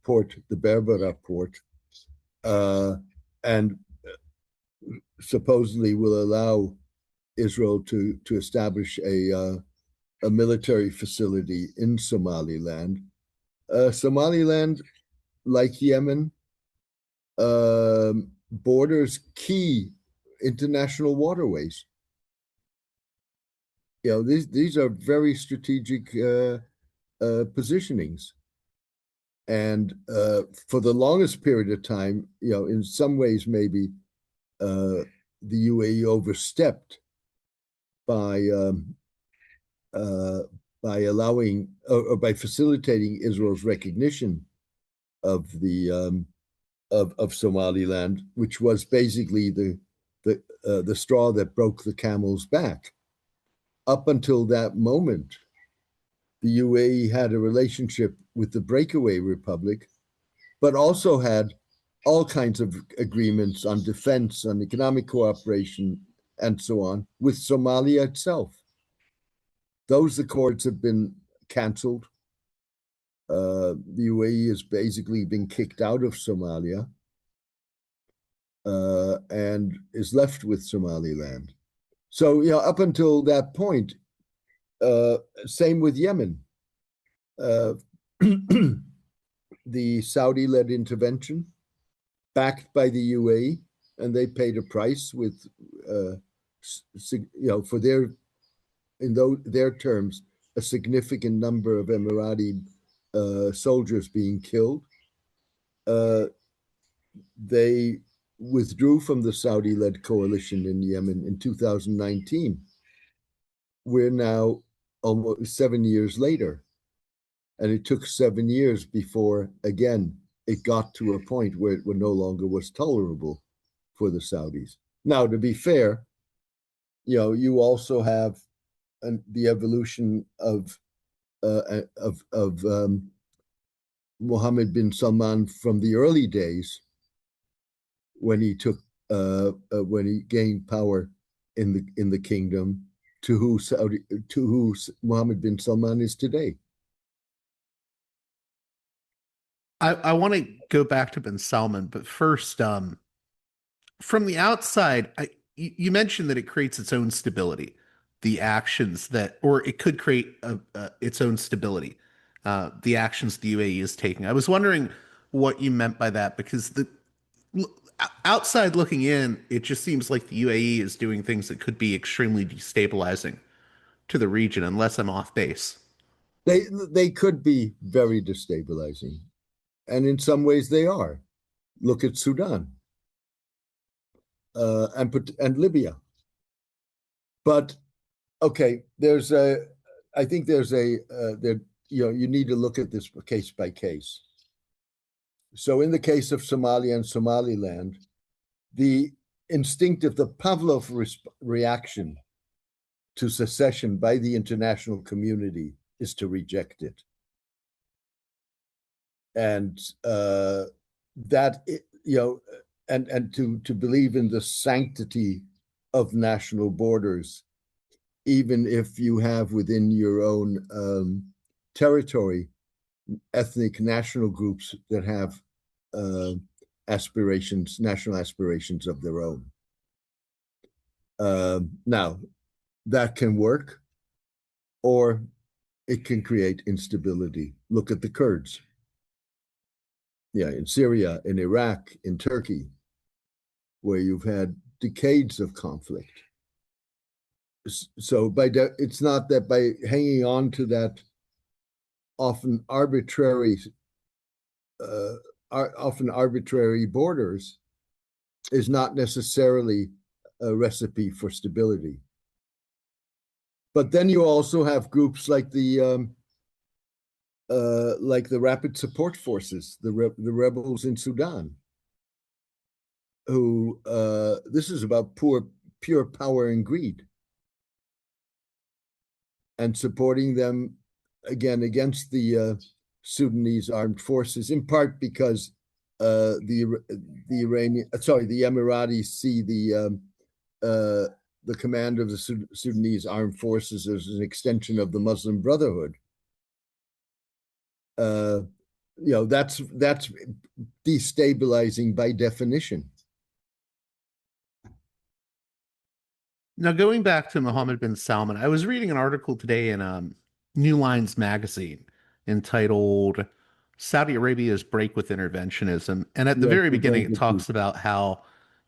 port, the Berbera port, and supposedly will allow Israel to essablish a military facility in Somaliland. Somaliland, like Yemen, borders key international waterways. These are very strategic positionings. And for the longest period of time, in some ways, maybe the UAE overstepped by allowing or by facilitating Israel's recognition of the of Somaliland, which was basically the straw that broke the camel's back. Up until that moment, the UAE had a relationship with the breakaway republic, but also had all kinds of agreements on defense, on economic cooperation, and so on, with Somalia itself. Those accords have been cancelled. The UAE has basically been kicked out of Somalia and is left with Somaliland. So, up until that point, same with Yemen. The Saudi-led intervention, backed by the UAE, and they paid a price with, for their terms, a significant number of Emirati soldiers being killed. They withdrew from the Saudi-led coalition in Yemen in 2019. We're now almost 7 years later, and it took 7 years before, again, it got to a point where it no longer was tolerable for the Saudis. Now, to be fair, you also have the evolution of Mohammed bin Salman from the early days, when he gained power in the kingdom, to who Mohammed bin Salman is today. I want to go back to bin Salman, but first, from the outside, you mentioned that it creates its own stability, the actions or it could create its own stability, the actions the UAE is taking. I was wondering what you meant by that, because outside looking in, it just seems like the UAE is doing things that could be extremely destabilizing to the region, unless I'm off base. They could be very destabilizing, and in some ways they are. Look at Sudan and Libya. But okay, I think you need to look at this case by case. So in the case of Somalia and Somaliland, the Pavlov reaction to secession by the international community is to reject it. And and to believe in the sanctity of national borders, even if you have within your own territory ethnic national groups that have national aspirations of their own. Now, that can work, or it can create instability. Look at the Kurds. In Syria, in Iraq, in Turkey, where you've had decades of conflict. So it's not that by hanging on to that often arbitrary borders is not necessarily a recipe for stability. But then you also have groups like the Rapid Support Forces, the rebels in Sudan, who this is about pure power and greed, and supporting them again against the Sudanese armed forces, in part because the Emiratis see the command of the Sudanese armed forces as an extension of the Muslim Brotherhood. That's destabilizing by definition. Now, going back to Mohammed bin Salman, I was reading an article today in New Lines magazine entitled Saudi Arabia's Break with Interventionism. And at the very beginning, it talks about how,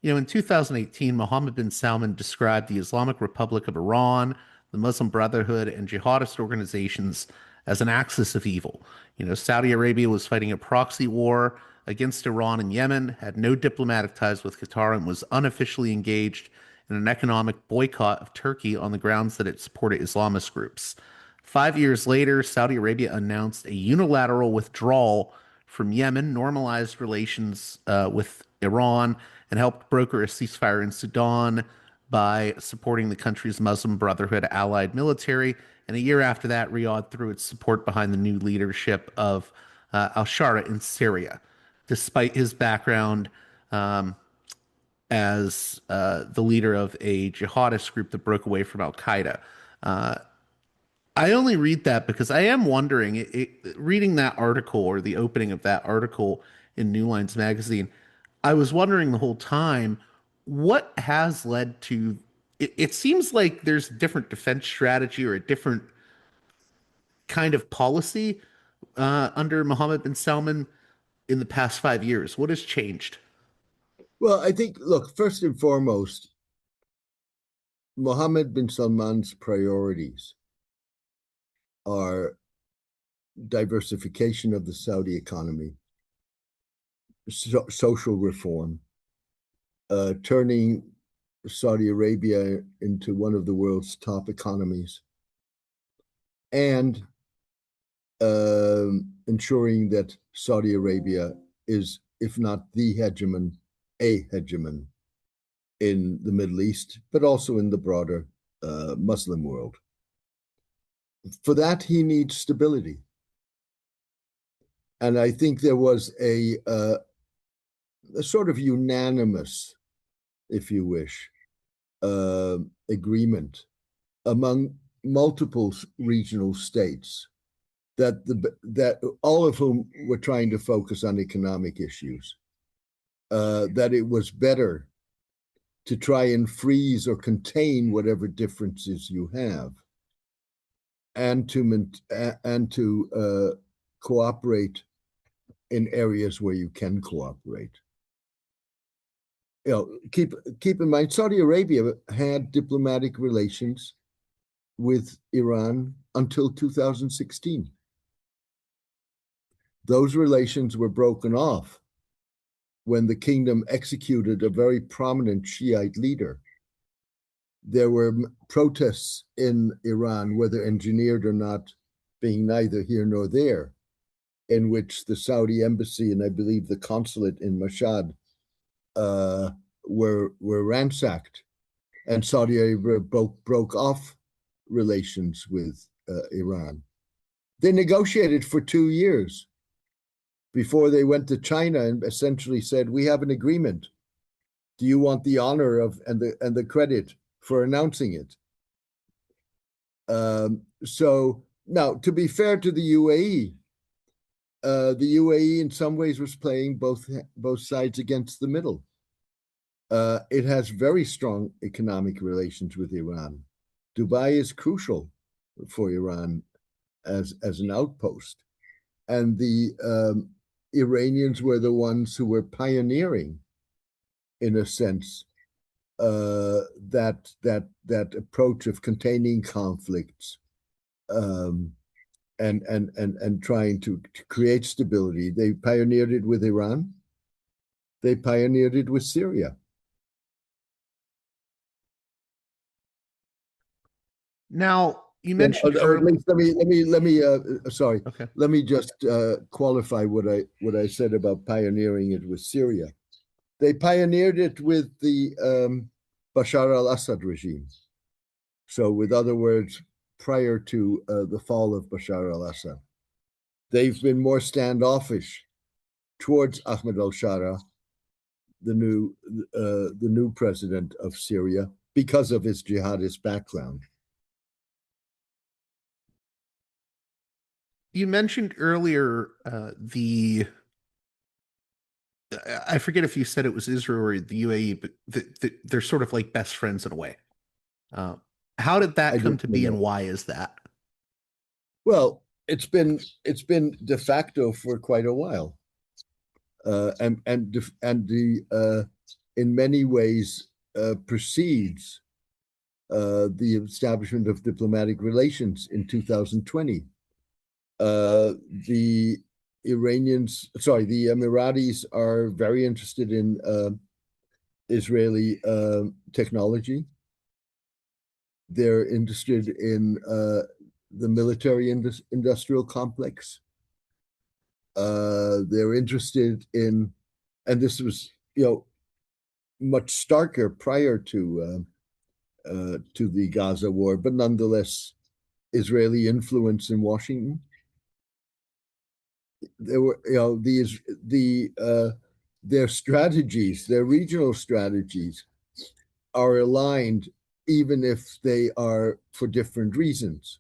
in 2018, Mohammed bin Salman described the Islamic Republic of Iran, the Muslim Brotherhood, and jihadist organizations as an axis of evil. Saudi Arabia was fighting a proxy war against Iran and Yemen, had no diplomatic ties with Qatar, and was unofficially engaged in an economic boycott of Turkey on the grounds that it supported Islamist groups. 5 years later, Saudi Arabia announced a unilateral withdrawal from Yemen, normalized relations with Iran, and helped broker a ceasefire in Sudan by supporting the country's Muslim Brotherhood allied military. And a year after that, Riyadh threw its support behind the new leadership of al-Shara in Syria. Despite his background as the leader of a jihadist group that broke away from Al Qaeda. Uh, I only read that because I am wondering, reading that article or the opening of that article in New Lines magazine, I was wondering the whole time what has led to it seems like there's a different defense strategy or a different kind of policy under Mohammed bin Salman in the past 5 years. What has changed? Well, I think, look, first and foremost, Mohammed bin Salman's priorities are diversification of the Saudi economy, social reform, turning Saudi Arabia into one of the world's top economies, and ensuring that Saudi Arabia is, if not the hegemon, a hegemon in the Middle East, but also in the broader Muslim world. For that, he needs stability. And I think there was a sort of unanimous, if you wish, agreement among multiple regional states that all of whom were trying to focus on economic issues, that it was better to try and freeze or contain whatever differences you have, and to cooperate in areas where you can cooperate. You know, keep in mind, Saudi Arabia had diplomatic relations with Iran until 2016. Those relations were broken off when the kingdom executed a very prominent Shiite leader. There were protests in Iran, whether engineered or not, being neither here nor there, in which the Saudi embassy and I believe the consulate in Mashhad were ransacked, and Saudi Arabia broke off relations with Iran. They negotiated for 2 years before they went to China and essentially said, "We have an agreement. Do you want the honor of and the credit for announcing it?" So now, to be fair to the UAE, the UAE in some ways was playing both sides against the middle. It has very strong economic relations with Iran. Dubai is crucial for Iran as an outpost, and the Iranians were the ones who were pioneering, in a sense, that approach of containing conflicts, and trying to create stability. They pioneered it with Iran. They pioneered it with Syria. Now, you mentioned or at earlier. least let me sorry. Okay. Let me just qualify what I said about pioneering it with Syria. They pioneered it with the Bashar al-Assad regime. So, with other words, prior to the fall of Bashar al-Assad, they've been more standoffish towards Ahmed al-Shara, the new president of Syria, because of his jihadist background. You mentioned earlier I forget if you said it was Israel or the UAE, but they're sort of like best friends in a way. How did that come to be, and why is that? Well, it's been de facto for quite a while, and the in many ways precedes the establishment of diplomatic relations in 2020. The Emiratis are very interested in Israeli technology. They're interested in the military industrial complex. They're interested in, and this was, much starker prior to the Gaza war, but nonetheless, Israeli influence in Washington. There were, the their strategies, their regional strategies, are aligned, even if they are for different reasons.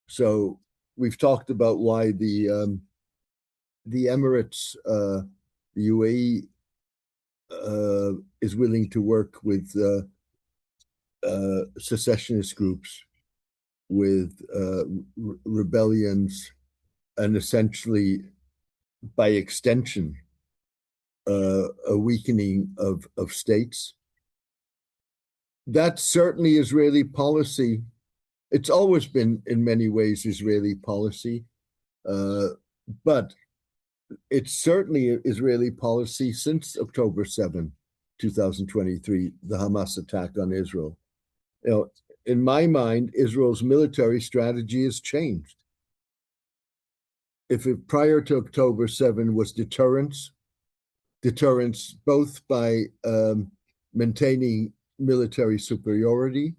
So we've talked about why the Emirates, the UAE, is willing to work with secessionist groups, with rebellions, and essentially, by extension, a weakening of states. That's certainly Israeli policy. It's always been, in many ways, Israeli policy, but it's certainly Israeli policy since October 7, 2023, the Hamas attack on Israel. In my mind, Israel's military strategy has changed. If it, prior to October 7 was deterrence both by maintaining military superiority,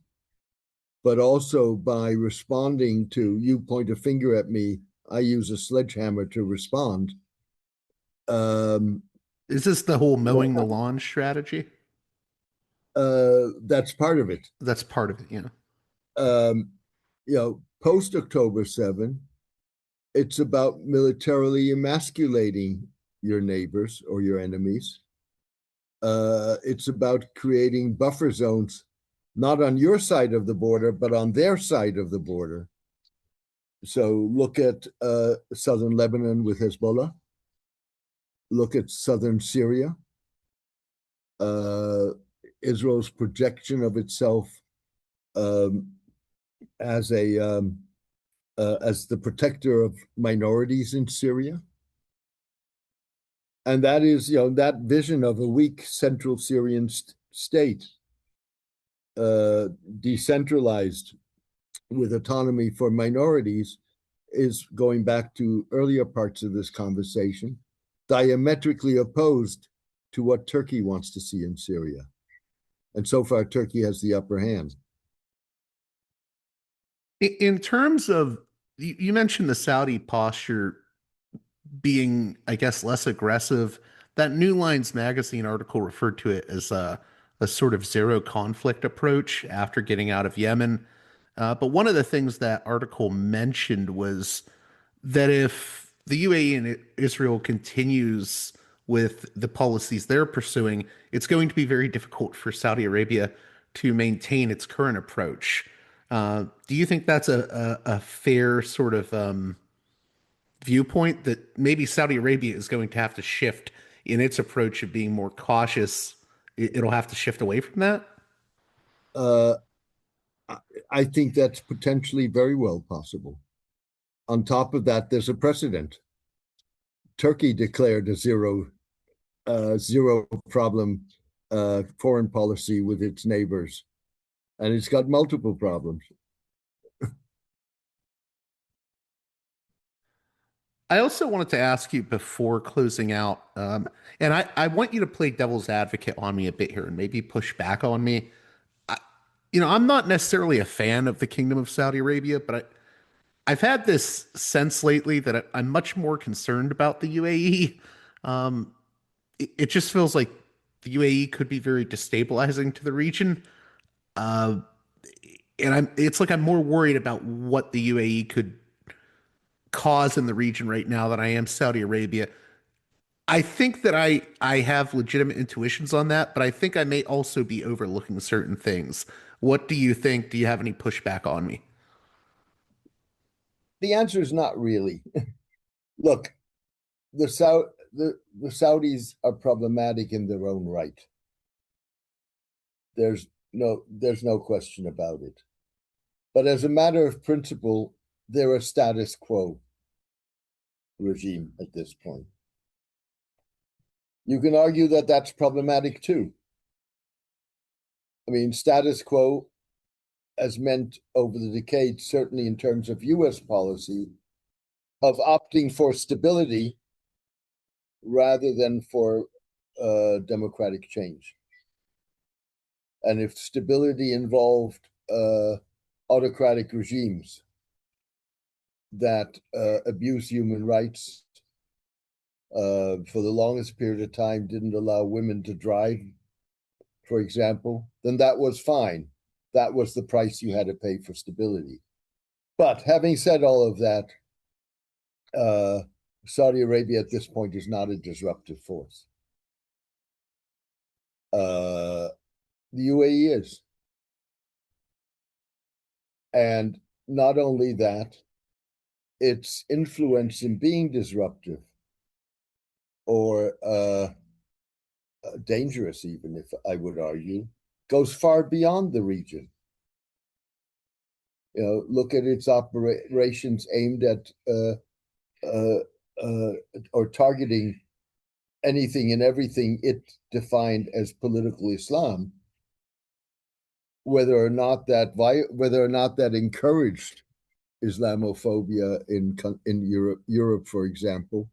but also by responding to, you point a finger at me, I use a sledgehammer to respond. Is this the whole mowing the lawn strategy? That's part of it. That's part of it, yeah. Post October 7, it's about militarily emasculating your neighbors or your enemies. It's about creating buffer zones, not on your side of the border, but on their side of the border. So look at southern Lebanon with Hezbollah. Look at southern Syria. Israel's projection of itself as the protector of minorities in Syria. And that is, that vision of a weak central Syrian state, decentralized with autonomy for minorities, is, going back to earlier parts of this conversation, diametrically opposed to what Turkey wants to see in Syria. And so far, Turkey has the upper hand. In terms of, you mentioned the Saudi posture being, I guess, less aggressive. That New Lines magazine article referred to it as a sort of zero conflict approach after getting out of Yemen. But one of the things that article mentioned was that if the UAE and Israel continues with the policies they're pursuing, it's going to be very difficult for Saudi Arabia to maintain its current approach. Do you think that's a fair sort of viewpoint, that maybe Saudi Arabia is going to have to shift in its approach of being more cautious? It'll have to shift away from that? I think that's potentially very well possible. On top of that, there's a precedent. Turkey declared a zero problem foreign policy with its neighbors, and it's got multiple problems. I also wanted to ask you before closing out, and I want you to play devil's advocate on me a bit here and maybe push back on me. I'm not necessarily a fan of the Kingdom of Saudi Arabia, but I've had this sense lately that I'm much more concerned about the UAE. It just feels like the UAE could be very destabilizing to the region. And it's like I'm more worried about what the UAE could cause in the region right now than I am Saudi Arabia. I think that I have legitimate intuitions on that, but I think I may also be overlooking certain things. What do you think? Do you have any pushback on me? The answer is not really. Look, the Saudis are problematic in their own right. There's no question about it. But as a matter of principle, they're a status quo regime at this point. You can argue that that's problematic too. I mean, status quo has meant over the decades, certainly in terms of U.S. policy, of opting for stability rather than for democratic change. And if stability involved autocratic regimes that abuse human rights for the longest period of time didn't allow women to drive, for example, then that was fine. That was the price you had to pay for stability. But having said all of that, Saudi Arabia at this point is not a disruptive force. The UAE is. And not only that, its influence in being disruptive or dangerous, even if I would argue, goes far beyond the region. Look at its operations aimed at or targeting anything and everything it defined as political Islam, whether or not that encouraged Islamophobia in Europe, for example.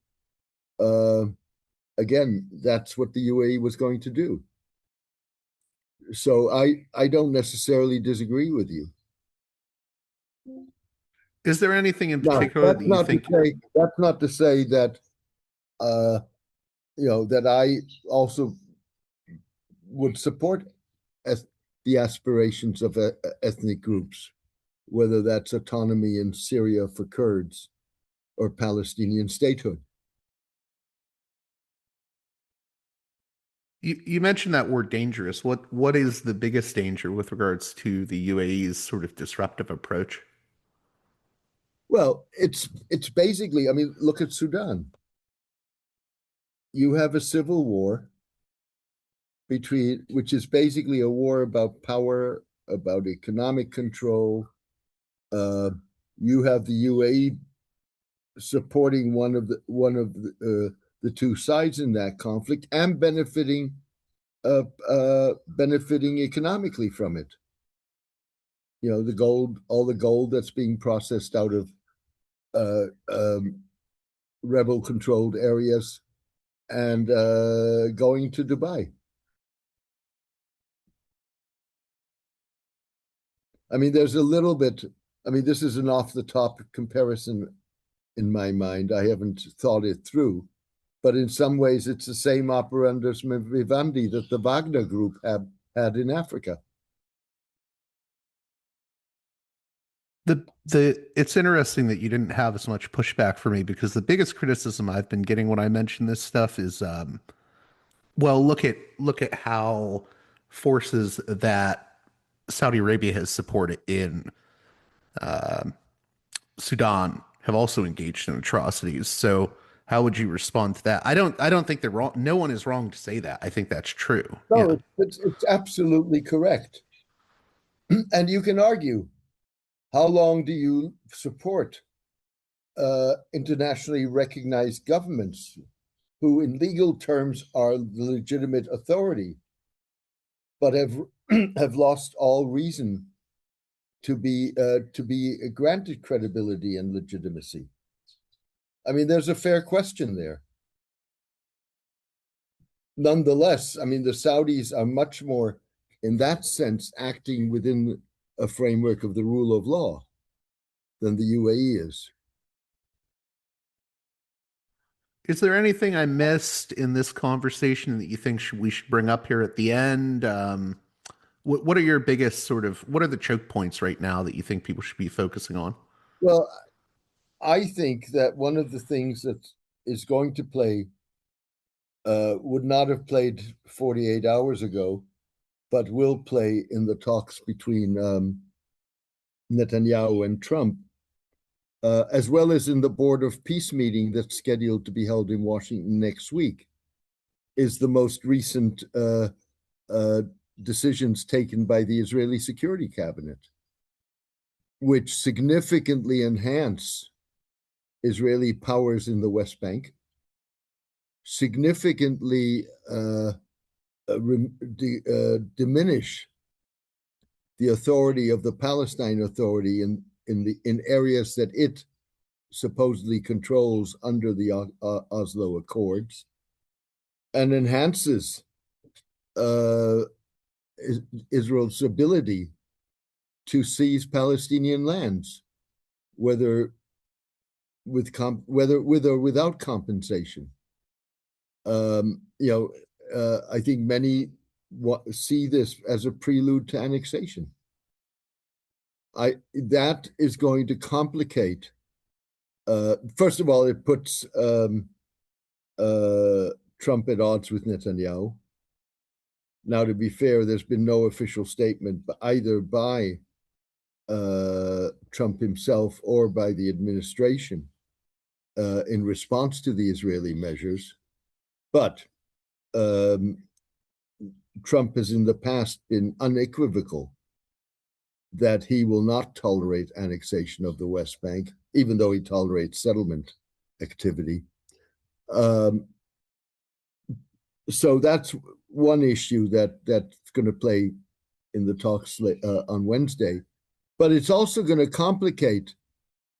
Again, that's what the UAE was going to do. So I don't necessarily disagree with you. Is there anything in particular that you think? That's not to say that that I also would support the aspirations of ethnic groups, whether that's autonomy in Syria for Kurds or Palestinian statehood. You mentioned that word dangerous. What is the biggest danger with regards to the UAE's sort of disruptive approach? Well, it's basically, I mean, look at Sudan. You have a civil war which is basically a war about power, about economic control. You have the UAE supporting one of the two sides in that conflict and benefiting economically from it. All the gold that's being processed out of rebel-controlled areas and going to Dubai. I mean, there's a little bit. I mean, this is an off-the-top comparison in my mind. I haven't thought it through, but in some ways, it's the same operandus vivendi that the Wagner Group had in Africa. It's interesting that you didn't have as much pushback for me, because the biggest criticism I've been getting when I mention this stuff is, well, look at how forces that Saudi Arabia has supported in Sudan have also engaged in atrocities. So how would you respond to that? I don't think they're wrong. No one is wrong to say that. I think that's true. No, Yeah. it's absolutely correct. And you can argue, how long do you support internationally recognized governments who in legal terms are the legitimate authority, but have lost all reason to be granted credibility and legitimacy? I mean, there's a fair question there. Nonetheless, I mean, the Saudis are much more, in that sense, acting within a framework of the rule of law than the UAE is. Is there anything I missed in this conversation that you think we should bring up here at the end? What are your biggest what are the choke points right now that you think people should be focusing on? Well, I think that one of the things that is going to play would not have played 48 hours ago, but will play in the talks between Netanyahu and Trump, as well as in the Board of Peace meeting that's scheduled to be held in Washington next week, is the most recent decisions taken by the Israeli Security Cabinet, which significantly enhance Israeli powers in the West Bank, significantly diminish the authority of the Palestine Authority in areas that it supposedly controls under the Oslo Accords, and enhances Israel's ability to seize Palestinian lands, whether with or without compensation. I think many see this as a prelude to annexation. That is going to complicate. First of all, it puts Trump at odds with Netanyahu. Now, to be fair, there's been no official statement either by Trump himself or by the administration in response to the Israeli measures. But Trump has in the past been unequivocal that he will not tolerate annexation of the West Bank, even though he tolerates settlement activity. So that's one issue that's going to play in the talks on Wednesday. But it's also going to complicate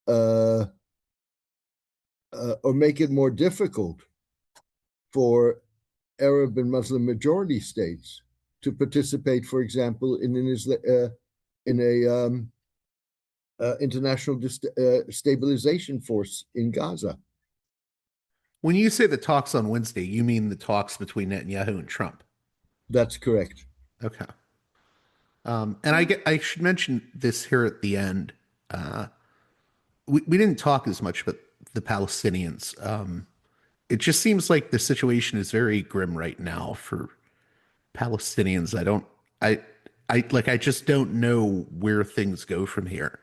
or make it more difficult for Arab and Muslim majority states to participate, for example, in an international stabilization force in Gaza. When you say the talks on Wednesday, you mean the talks between Netanyahu and Trump? That's correct. Okay. And I should mention this here at the end. We didn't talk as much about the Palestinians. It just seems like the situation is very grim right now for Palestinians. I just don't know where things go from here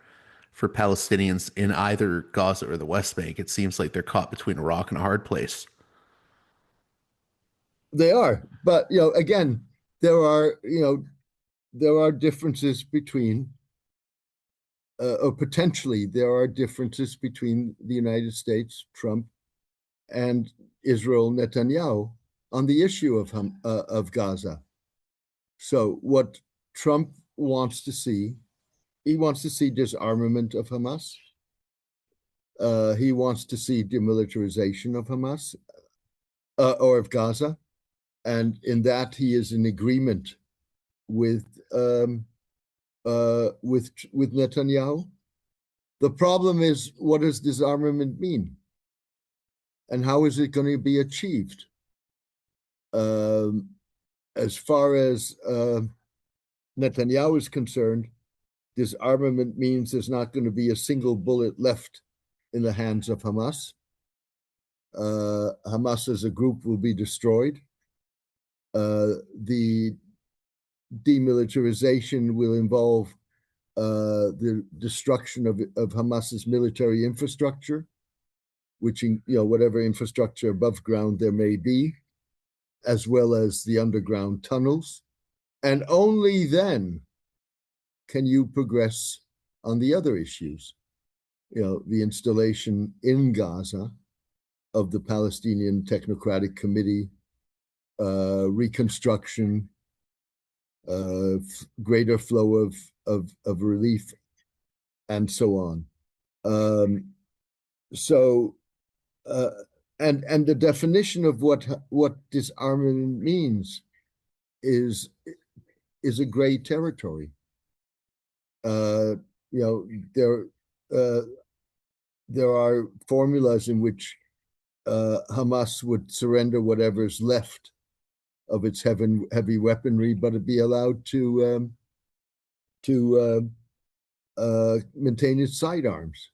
for Palestinians in either Gaza or the West Bank. It seems like they're caught between a rock and a hard place. They are, but again, there are differences between, or potentially there are differences between the United States, Trump, and Israel, Netanyahu, on the issue of Gaza. So what Trump wants to see, he wants to see disarmament of Hamas. He wants to see demilitarization of Hamas or of Gaza, and in that he is in agreement with Netanyahu. The problem is, what does disarmament mean, and how is it going to be achieved? As far as Netanyahu is concerned, disarmament means there's not going to be a single bullet left in the hands of Hamas. Hamas as a group will be destroyed. The demilitarization will involve the destruction of Hamas's military infrastructure, which, whatever infrastructure above ground there may be, as well as the underground tunnels. And only then can you progress on the other issues, the installation in Gaza of the Palestinian Technocratic Committee, reconstruction, greater flow of relief, and so on. And the definition of what disarmament means is a gray territory. There are formulas in which Hamas would surrender whatever's left of its heavy weaponry, but it'd be allowed to maintain its sidearms.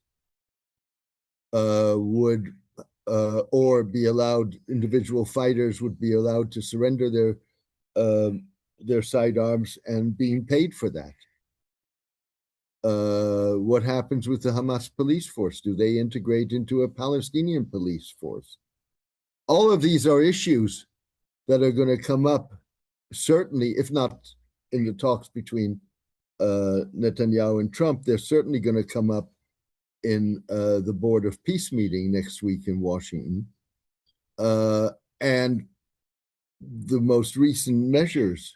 Or be allowed, individual fighters would be allowed to surrender their sidearms and being paid for that. What happens with the Hamas police force? Do they integrate into a Palestinian police force? All of these are issues that are going to come up, certainly, if not in the talks between Netanyahu and Trump, they're certainly going to come up in the Board of Peace meeting next week in Washington. And the most recent measures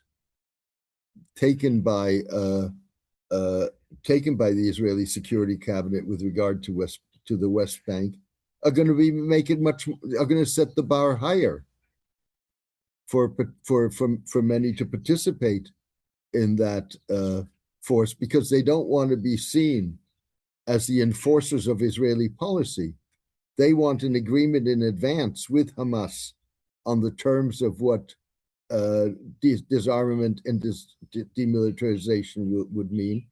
taken by the Israeli Security Cabinet with regard to the West Bank are going to set the bar higher for many to participate in that force, because they don't want to be seen as the enforcers of Israeli policy. They want an agreement in advance with Hamas on the terms of what disarmament and demilitarization would mean.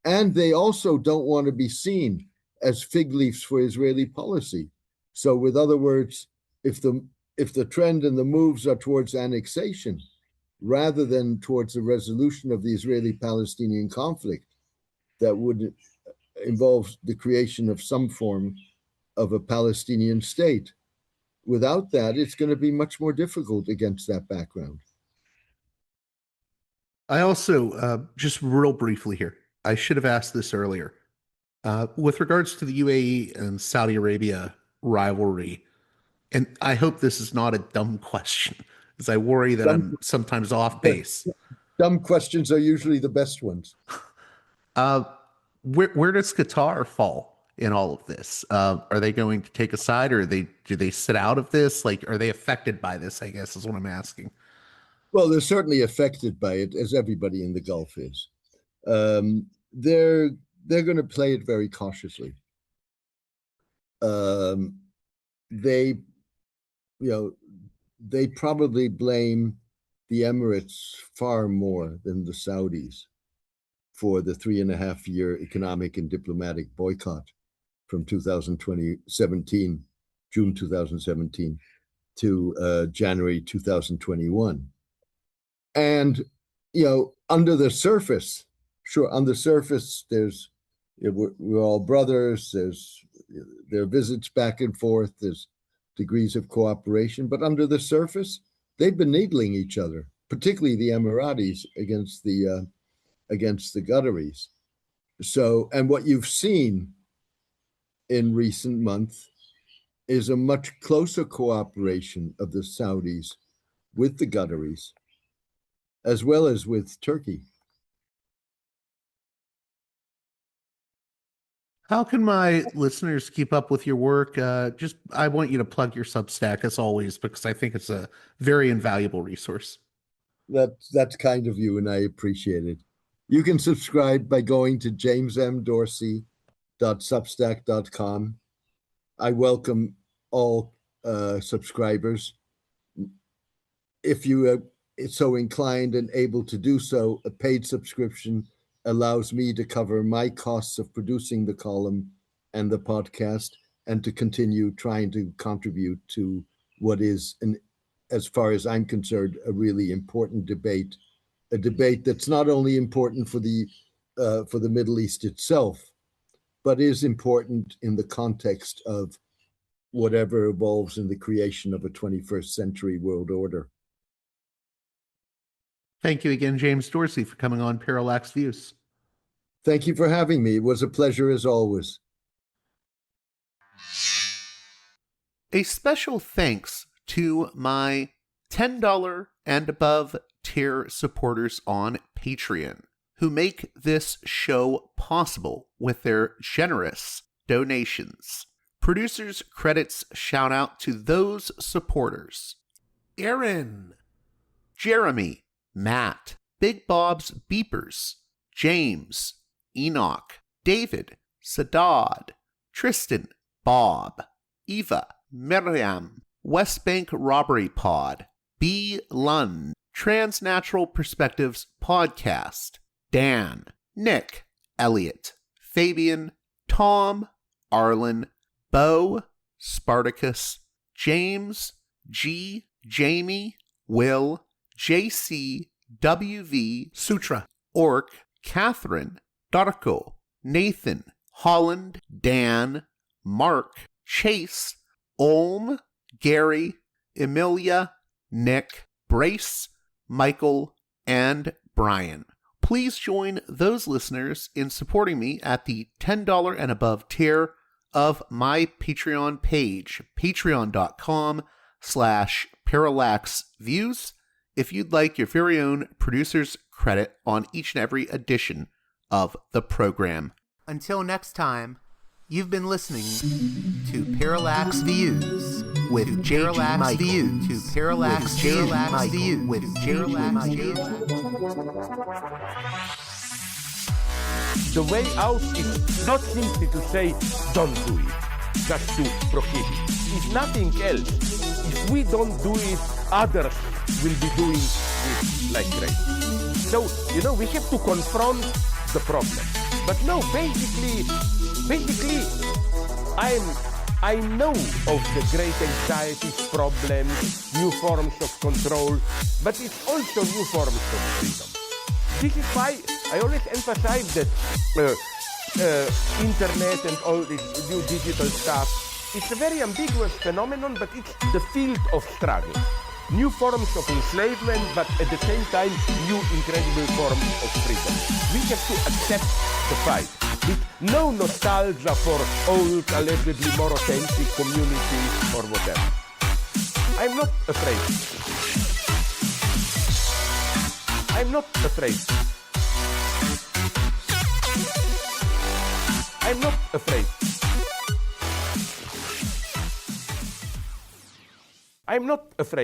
And they also don't want to be seen as fig leaves for Israeli policy. So, with other words, if the trend and the moves are towards annexation rather than towards the resolution of the Israeli-Palestinian conflict that would involve the creation of some form of a Palestinian state, without that, it's going to be much more difficult against that background. I also, just real briefly here, I should have asked this earlier. With regards to the UAE and Saudi Arabia rivalry, and I hope this is not a dumb question, because I worry that I'm sometimes off base. Dumb questions are usually the best ones. Where does Qatar fall in all of this? Are they going to take a side, or do they sit out of this? Like, are they affected by this, I guess, is what I'm asking. Well, they're certainly affected by it, as everybody in the Gulf is. They're going to play it very cautiously. They probably blame the Emirates far more than the Saudis for the 3.5-year economic and diplomatic boycott from June 2017 to January 2021. And, under the surface, there's, we're all brothers, there are visits back and forth, there's degrees of cooperation, but under the surface, they've been needling each other, particularly the Emiratis against the Qataris. So, and what you've seen in recent months is a much closer cooperation of the Saudis with the Qataris, as well as with Turkey. How can my listeners keep up with your work? I want you to plug your Substack as always, because I think it's a very invaluable resource. That's kind of you, and I appreciate it. You can subscribe by going to jamesmdorsey.substack.com. I welcome all subscribers. If you are so inclined and able to do so, a paid subscription allows me to cover my costs of producing the column and the podcast, and to continue trying to contribute to what is, as far as I'm concerned, a really important debate, a debate that's not only important for the Middle East itself, but is important in the context of whatever evolves in the creation of a 21st century world order. Thank you again, James Dorsey, for coming on Parallax Views. Thank you for having me. It was a pleasure as always. A special thanks to my $10 and above tier supporters on Patreon, who make this show possible with their generous donations. Producers' credits shout out to those supporters: Aaron, Jeremy, Matt, Big Bob's Beepers, James, Enoch, David, Sadad, Tristan, Bob, Eva, Miriam, West Bank Robbery Pod, B. Lund, Transnatural Perspectives Podcast, Dan, Nick, Elliot, Fabian, Tom, Arlen, Bo, Spartacus, James, G, Jamie, Will, JC, WV, Sutra, Orc, Catherine, Darko, Nathan, Holland, Dan, Mark, Chase, Olm, Gary, Emilia, Nick, Brace, Michael, and Brian. Please join those listeners in supporting me at the $10 and above tier of my Patreon page, patreon.com/parallaxviews, if you'd like your very own producer's credit on each and every edition of the program. Until next time, you've been listening to Parallax Views with Parallax Views to Parallax Views with Parallax Views. The way out is not simply to say don't do it, just to prohibit. It's nothing else. It's If we don't do it, others will be doing it like crazy. So, we have to confront the problem. But no, basically, I know of the great anxieties, problems, new forms of control, but it's also new forms of freedom. This is why I always emphasize that internet and all this new digital stuff, it's a very ambiguous phenomenon, but it's the field of struggle. New forms of enslavement, but at the same time, new incredible forms of freedom. We have to accept the fight with no nostalgia for old, allegedly more authentic communities or whatever. I'm not afraid. I'm not afraid. I'm not afraid. I'm not afraid.